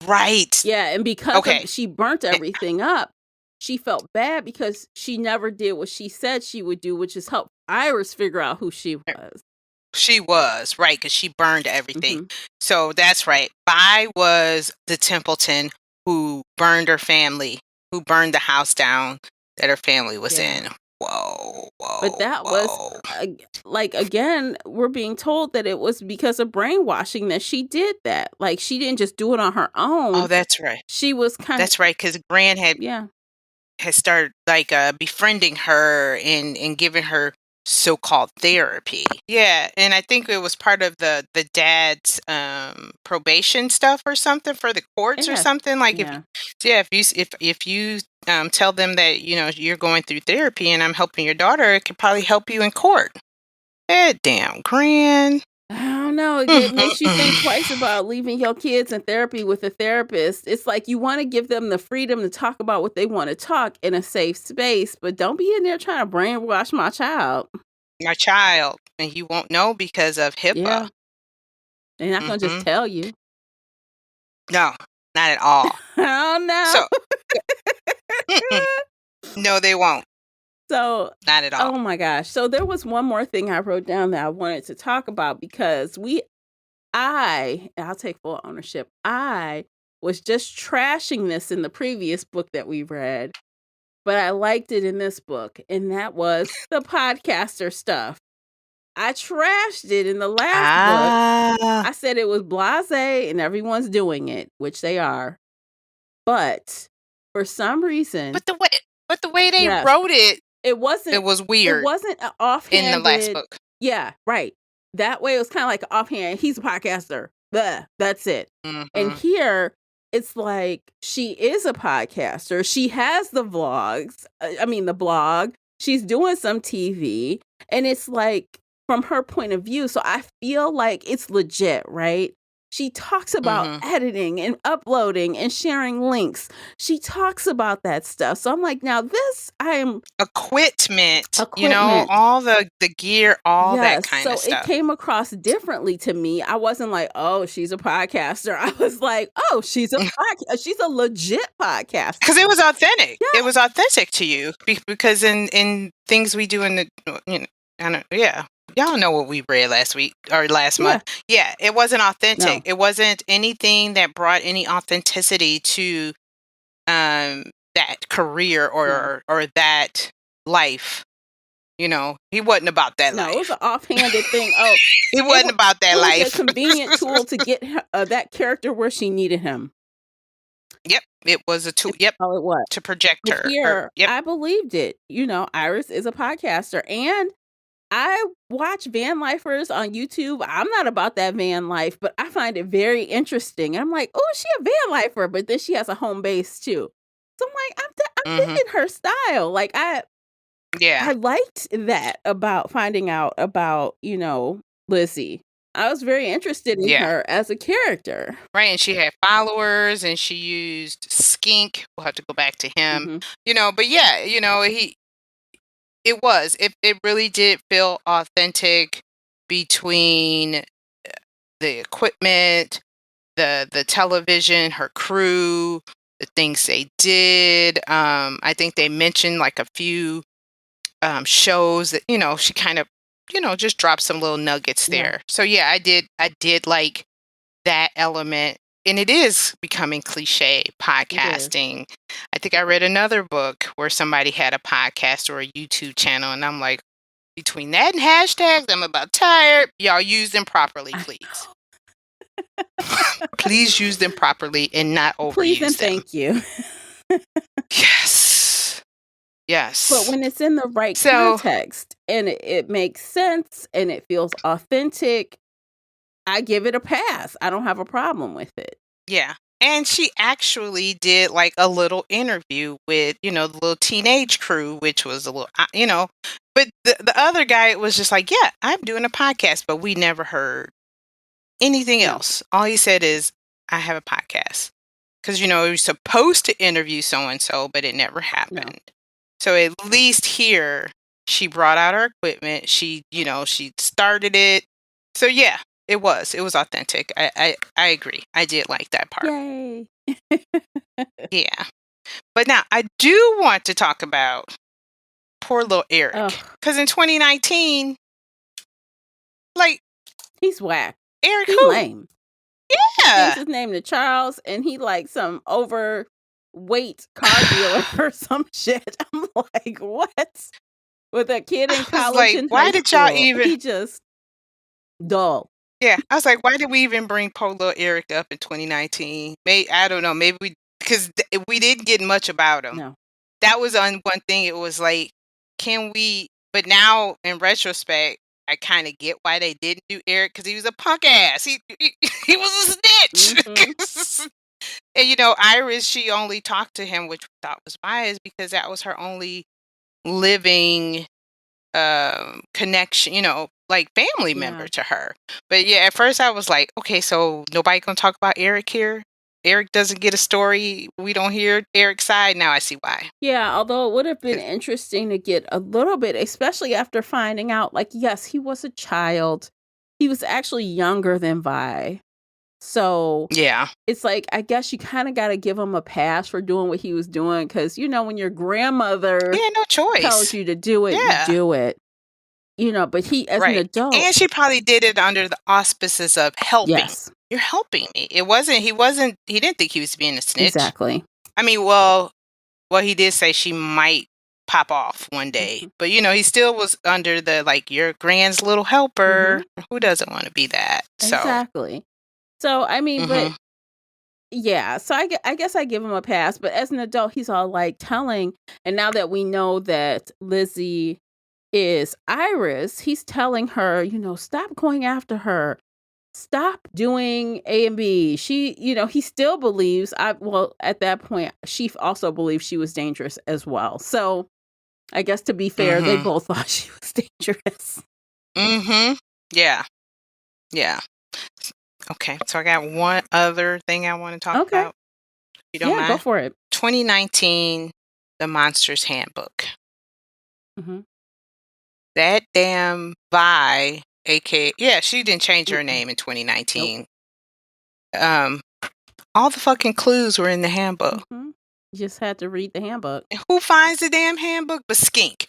Right. Yeah, and because of Okay. she burnt Eh, everything up, she felt bad because she never did what she said she would do, which is help Iris figure out who she was. She was, right, because she burned everything. Mhm. So that's right. Vi was the Templeton who burned her family, who burned the house down that her family was Yeah. in. Whoa, But whoa, that was whoa. like again, we're being told that it was because of brainwashing that she did that. Like she didn't just do it on her Oh, own. that's right. She was kind of That's right, because Gran yeah. had started like befriending her and giving her so-called therapy. Yeah, and I think it was part of the dad's probation stuff or something for the courts or Yeah. something. Like Yeah. if you tell them that you're going through therapy and I'm helping your daughter, it could probably help you in court. Eh, damn, Gran. I don't know. It makes you think twice about leaving your kids in therapy with a therapist. It's like you want to give them the freedom to talk about what they want to talk in a safe space, but don't be in there trying to brainwash my child. My child, and you won't know because of HIPAA. Yeah. They're not going to just Hmm. tell you. No, not at all. I don't know. So, mm-mm. No, they won't. So, Not at all. oh my gosh. So there was one more thing I wrote down that I wanted to talk about because I'll take full ownership. I was just trashing this in the previous book that we read, but I liked it in this book, and that was the podcaster stuff. I trashed it in the last book. Ah, I said it was blasé and everyone's doing it, which they are. But for some reason, but the way they yes, wrote it, it it wasn't was it weird wasn't a in the last offhanded book. yeah, right. That way it was kinda like a offhand, "He's a podcaster. Bleh, that's it." And Mhm, here, it's like she is a podcaster. She has the vlogs, the blog. She's doing some TV, and it's like from her point of view, so I feel like it's legit, right? She talks about mhm. editing and uploading and sharing links. She talks about that stuff. So I'm like, now this I am Equipment, equipment. all the gear, all that Yes. kinda So it stuff. came across differently to me. I wasn't like, oh, she's a podcaster. I was like, oh, she's a legit podcaster. Because it was authentic. It Yeah. was authentic to you because in things we do in the I don't yeah. Y'all know what we read last week or last Yeah. month. Yeah, it wasn't authentic. No. It wasn't anything that brought any authenticity to that career No. or that life. He wasn't about that No, it was an life. offhanded thing. Oh, He it wasn't was about that it was a life. convenient tool to get that character where she needed him. Yep, it was a tool. It's Yep, all it was. to project But her. Or here, yep. I believed it. Iris is a podcaster, and I watch van lifers on YouTube. I'm not about that van life, but I find it very interesting. I'm like, "Oh, she a van lifer," but then she has a home base too. So I'm like, I'm Mhm. digging her style. Like, Yeah. I liked that about finding out about, Lizzie. I was very interested in Yeah. her as a character. Right, and she had followers, and she used Skink. We'll have to go back to him, Mhm. but yeah, it really did feel authentic between the equipment, the television, her crew, the things they did. I think they mentioned like a few shows that she kind of just dropped some little nuggets Yeah, there. So yeah, I did like that element. And it is becoming cliche it is. podcasting. I think I read another book where somebody had a podcast or a YouTube channel, and I'm like, between that and hashtags, I'm about tired. Y'all use them properly, I please. Please use them properly and not Please and overuse them. thank you. Yes. But Yes. when it's in the right So, context and it makes sense and it feels authentic, I give it a pass. I don't have a problem with it. yeah. And she actually did like a little interview with, the little teenage crew, which was a little, but the other guy was just like, yeah, I'm doing a podcast, but we never heard anything No, else. All he said is, I have a podcast. Because, he was supposed to interview so and so, but it never no. happened. So at least here, she brought out her equipment. She started it. So yeah, it was authentic. I agree. I did like that part. Yay. Yeah. But now I do want to talk about poor little Eric. Oh, Because in 2019, like, he's whack. Eric He who? lame. He changed Yeah. his name to Charles and he like some overweight car dealer or some shit. I'm like, what? With a kid in I was college like, and high why did y'all school. even He just dull. Yeah, I was like, why did we even bring Polo Eric up in 2019? I don't know, maybe because we didn't get much about him. No. That was on one thing. It was like, can we? But now in retrospect, I kind of get why they didn't do Eric because he was a punk ass. He was a Mhm. snitch. And Iris, she only talked to him, which we thought was biased because that was her only living connection, like family member Yeah. to her. But yeah, at first I was like, okay, so nobody gonna talk about Eric here. Eric doesn't get a story. We don't hear Eric's side. Now I see why. Yeah, although it would have been 'Cause- interesting to get a little bit, especially after finding out, like, yes, he was a child. He was actually younger than Vi. So yeah. it's like, I guess you kind of got to give him a pass for doing what he was doing. Cause, when your grandmother Yeah, no tells choice. you to do it, you Yeah. do it, but he, as an Right. adult, And she probably did it under the auspices of helping. yes, You're helping me. He didn't think he was being a snitch. exactly. I mean, well, he did say she might pop off one day, Hmm. but he still was under the like your grand's little Hmm. helper. Who doesn't want to be that? So, Exactly. So, I mean, but mhm. yeah, so I guess I give him a pass, but as an adult, he's all like telling, and now that we know that Lizzie is Iris, he's telling her, stop going after her. Stop doing A and B. He still believes well, at that point, she also believed she was dangerous as well. So I guess to be fair, they Mhm. both thought she was dangerous. Mhm. Yeah. Yeah. Okay. So I got one other thing I want to talk Okay. about, if you don't Yeah, go mind. for it. 2019, The Monster's Handbook. Hmm. That damn Vi, aka yeah, she didn't change her Mm-mm. name in Nope. 2019. Um, all the fucking clues were in the handbook. You just had to read the handbook. And who finds the damn handbook but Skink?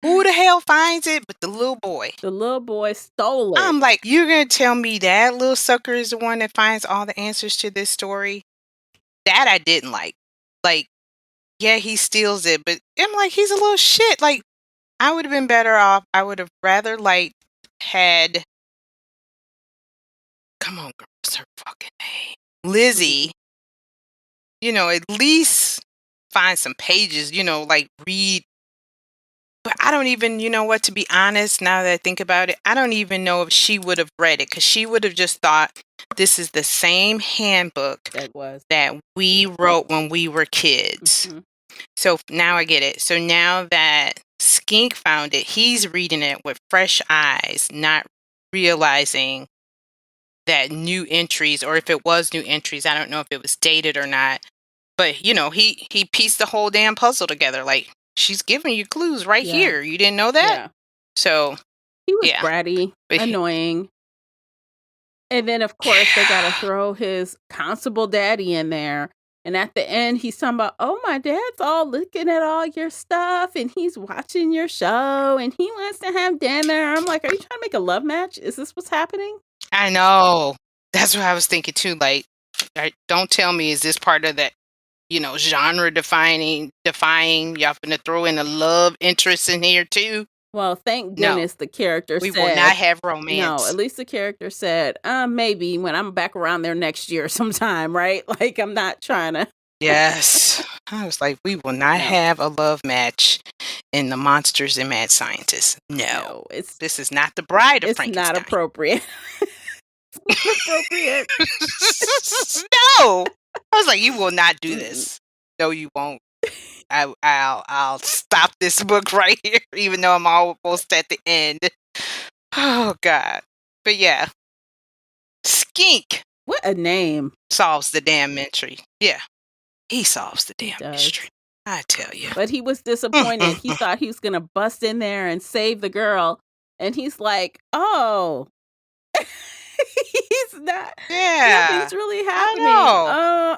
Who the hell finds it but the little boy? The little boy stole it. I'm like, you're gonna tell me that little sucker is the one that finds all the answers to this story? That I didn't like. Like, yeah, he steals it, but I'm like, he's a little shit. Like, I would have been better off. I would have rather like had come on, girl, what's her fucking name? Mhm. Lizzie, at least find some pages, like read. But I don't even, to be honest, now that I think about it, I don't even know if she would have read it because she would have just thought this is the same handbook that we wrote when we were kids. Mm-hmm. So now I get it. So now that Skink found it, he's reading it with fresh eyes, not realizing that new entries, or if it was new entries, I don't know if it was dated or not. But he pieced the whole damn puzzle together. Like, she's giving you clues right here. You didn't know that? Yeah. So He was yeah. bratty, annoying. And then, of course, they got to throw his constable daddy in there. And at the end, he's talking about, oh, my dad's all looking at all your stuff and he's watching your show and he wants to have dinner. I'm like, are you trying to make a love match? Is this what's happening? I know. That's what I was thinking too. Like, don't tell me, is this part of that, genre defying, y'all gonna throw in a love interest in here too? Well, thank goodness the character we said. will not have No, romance. at least the character said, maybe when I'm back around there next year sometime, right? Like, I'm not trying to. Yes. I was like, we will not have a love match in The Monsters and Mad Scientists. No, this is not the Bride of Frankenstein. It's not appropriate. It's not appropriate. No. I was like, you will not do this. No, you won't. I'll stop this book right here, even though I'm almost at the end. Oh God. But yeah. Skink. What a name. Solves the damn mystery. Yeah. He solves the damn mystery. I tell you. But he was disappointed. He thought he was going to bust in there and save the girl. And he's like, oh. He's not. Yeah. Nothing's really happening.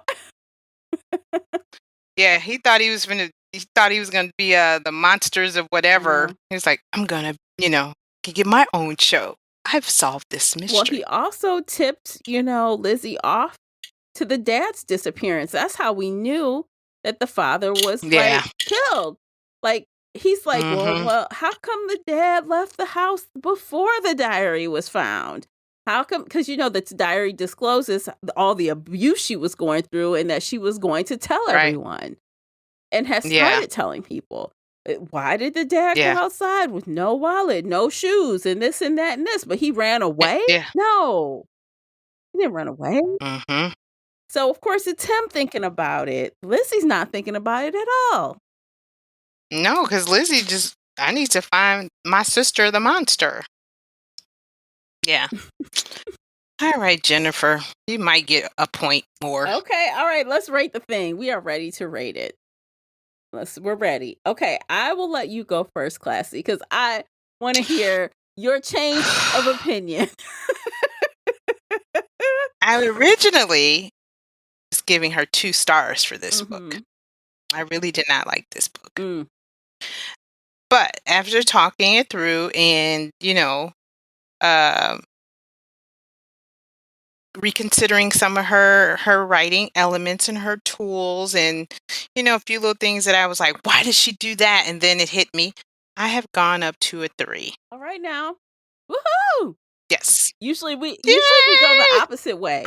Yeah, he thought he was gonna be the monsters of whatever. He was like, I'm gonna, get my own show. I've solved this mystery. Well, he also tipped, Lizzie off to the dad's disappearance. That's how we knew that the father was killed. Like, he's like, well, how come the dad left the house before the diary was found? How come? Because the diary discloses all the abuse she was going through and that she was going to tell everyone and has started telling people. Why did the dad go outside with no wallet, no shoes, and this and that and this? But he ran away? No, he didn't run away. So, of course, it's him thinking about it. Lizzie's not thinking about it at all. No, because Lizzie I need to find my sister, the monster. Yeah. All right, Jennifer, you might get a point more. Okay, all right, let's rate the thing. We are ready to rate it. We're ready. Okay, I will let you go first, Classy, because I want to hear your change of opinion. I originally was giving her 2 stars for this book. I really did not like this book. But after talking it through and, reconsidering some of her writing elements and her tools and, a few little things that I was like, why did she do that? And then it hit me. I have gone up to a 3. All right now. Woohoo! Yes. Usually we go the opposite way.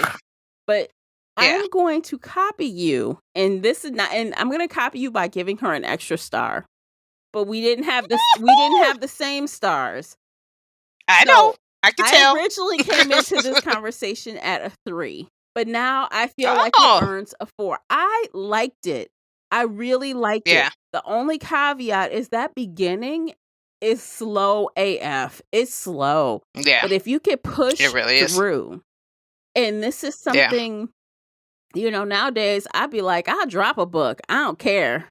But I'm going to copy you. And this is not, and I'm going to copy you by giving her an extra star. But we didn't have the same stars. I know. I can tell. I originally came into this conversation at a 3, but now I feel like it earns a 4. I liked it. I really liked it. The only caveat is that beginning is slow AF. It's slow. Yeah. But if you get pushed it really through, and this is something, nowadays I'd be like, I'll drop a book. I don't care.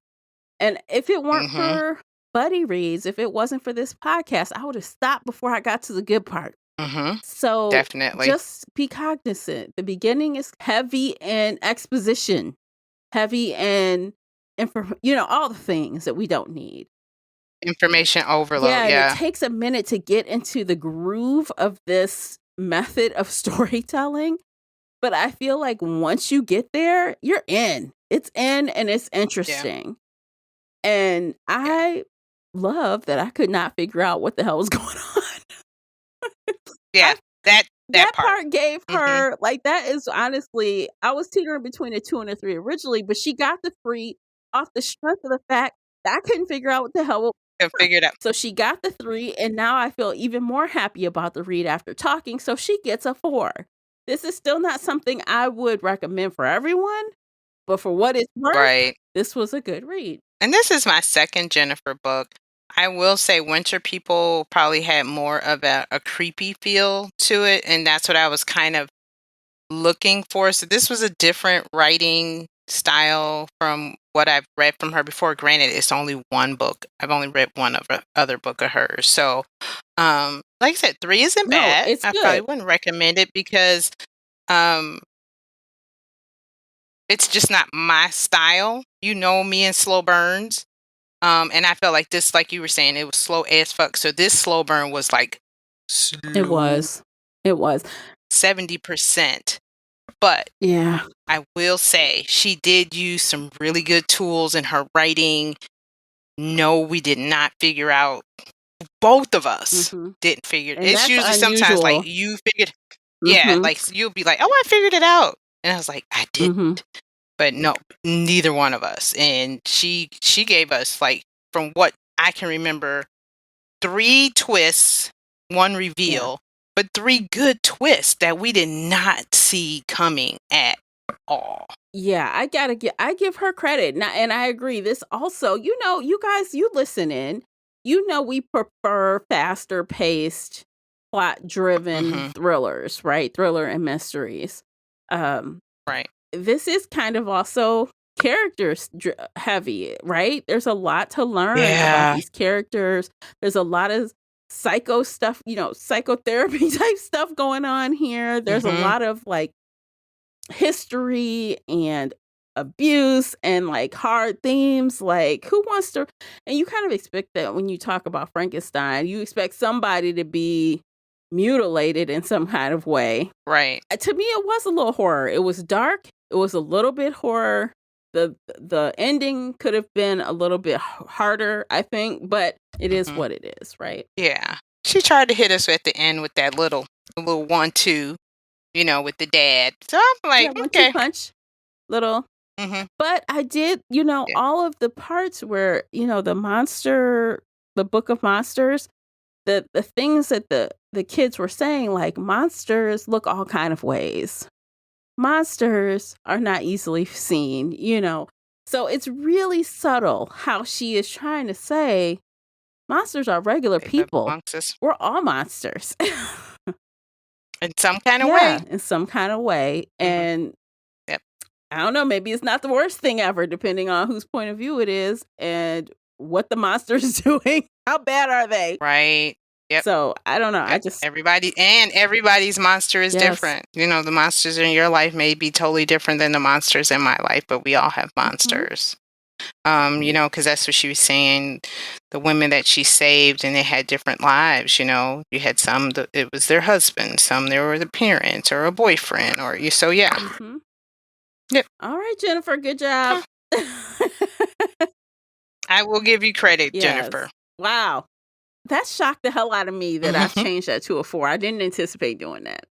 And if it weren't for Buddy Reads, if it wasn't for this podcast, I would have stopped before I got to the good part. So definitely, just be cognizant. The beginning is heavy in exposition, heavy in all the things that we don't need. Information overload. Yeah, it takes a minute to get into the groove of this method of storytelling. But I feel like once you get there, you're in. It's in and it's interesting. And I love that I could not figure out what the hell was going on. That part gave her, like, that is honestly, I was teetering between a 2 and a 3 originally, but she got the 3 off the strength of the fact that I couldn't figure out what the hell can figure it out. So she got the 3, and now I feel even more happy about the read after talking, so she gets a 4. This is still not something I would recommend for everyone, but for what it's worth, Right. this was a good read. And this is my second Jennifer book. I will say Winter People probably had more of a creepy feel to it, and that's what I was kind of looking for. So this was a different writing style from what I've read from her before. Granted, it's only one book. I've only read one other book of hers. So, like I said, 3 isn't No, bad. it's I probably good. wouldn't recommend it because um, it's just not my style. You know me and slow burns. And I felt like this, like you were saying, it was slow as fuck. So this slow burn was like It slow was. It was. 70%. But Yeah. I will say she did use some really good tools in her writing. No, we did not figure out. Both of us Mhm. didn't figure. And It's that's usually sometimes like unusual. you figured. Yeah, Mhm. like you'll be like, "Oh, I figured it out," and I was like, "I didn't." Mhm. But no, neither one of us. And she gave us, like, from what I can remember, 3 twists, 1 Yeah. reveal, but 3 good twists that we did not see coming at all. Yeah, I give her credit. Now, and I agree. This also, you guys, you listen in. We prefer faster paced, plot driven Mhm. thrillers, right? Thriller and mysteries. Um, Right. this is kind of also heavy, right? There's a lot to learn about Yeah. these characters. There's a lot of psycho stuff, psychotherapy type stuff going on here. There's a Mhm. lot of like history and abuse and like hard themes. Like, who wants to, and you kind of expect that when you talk about Frankenstein, you expect somebody to be mutilated in some kind of way. Right. To me, it was a little horror. It was dark. It was a little bit horror. The ending could have been a little bit harder, I think, but it is Mhm. what it is, right? Yeah. She tried to hit us at the end with that little 1-2, with the dad. So I'm Yeah, like, 1-2 "Okay." punch, little. Mhm. But I did, Yeah. all of the parts where, the Book of Monsters, the things that the kids were saying, like, monsters look all kind of ways. Monsters are not easily seen. So it's really subtle how she is trying to say monsters are regular They live people. amongst us We're all monsters. in some kind of way. Yeah, in some kind of way. Mhm. And Yep. I don't know, maybe it's not the worst thing ever, depending on whose point of view it is and what the monster's doing. How bad are they? Right. Yep. So I don't know. I Yep. just, Everybody's monster is yes. different. The monsters in your life may be totally different than the monsters in my life, but we all have Mhm. monsters. Because that's what she was saying. The women that she saved, and they had different lives. You had some that it was their husband, some they were the parents or a boyfriend, or you. So yeah, Mhm. yep. All right, Jennifer, good job. I will give you credit, Yes. Jennifer. Wow. That shocked the hell out of me that I've changed that to a 4. I didn't anticipate doing that.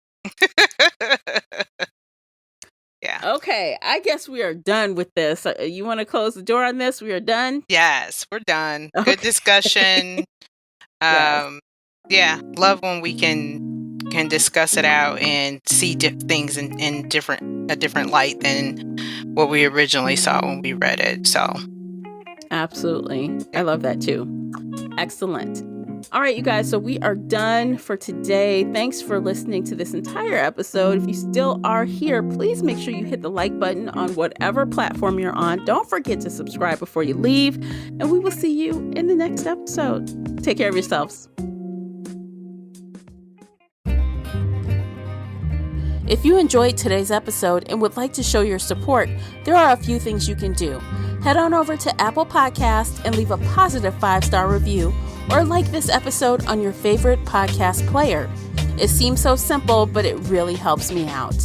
Yeah. Okay, I guess we are done with this. You want to close the door on this? We are done? Yes, we're done. Good Okay. discussion. Yes. Yeah, love when we can discuss it out and see things in a different light than what we originally saw when we read it. So, Absolutely. I yeah. love that too. Excellent. All right, you guys. So we are done for today. Thanks for listening to this entire episode. If you still are here, please make sure you hit the like button on whatever platform you're on. Don't forget to subscribe before you leave. And we will see you in the next episode. Take care of yourselves. If you enjoyed today's episode and would like to show your support, there are a few things you can do. Head on over to Apple Podcasts and leave a positive 5-star review, or like this episode on your favorite podcast player. It seems so simple, but it really helps me out.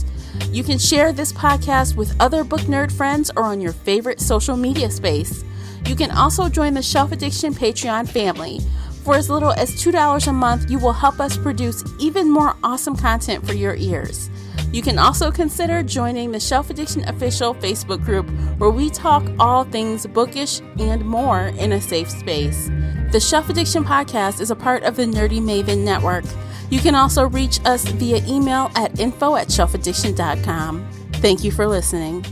You can share this podcast with other book nerd friends or on your favorite social media space. You can also join the Shelf Addiction Patreon family. For as little as $2 a month, you will help us produce even more awesome content for your ears. You can also consider joining the Shelf Addiction official Facebook group, where we talk all things bookish and more in a safe space. The Shelf Addiction Podcast is a part of the Nerdy Maven Network. You can also reach us via email at info@shelfaddiction.com. Thank you for listening.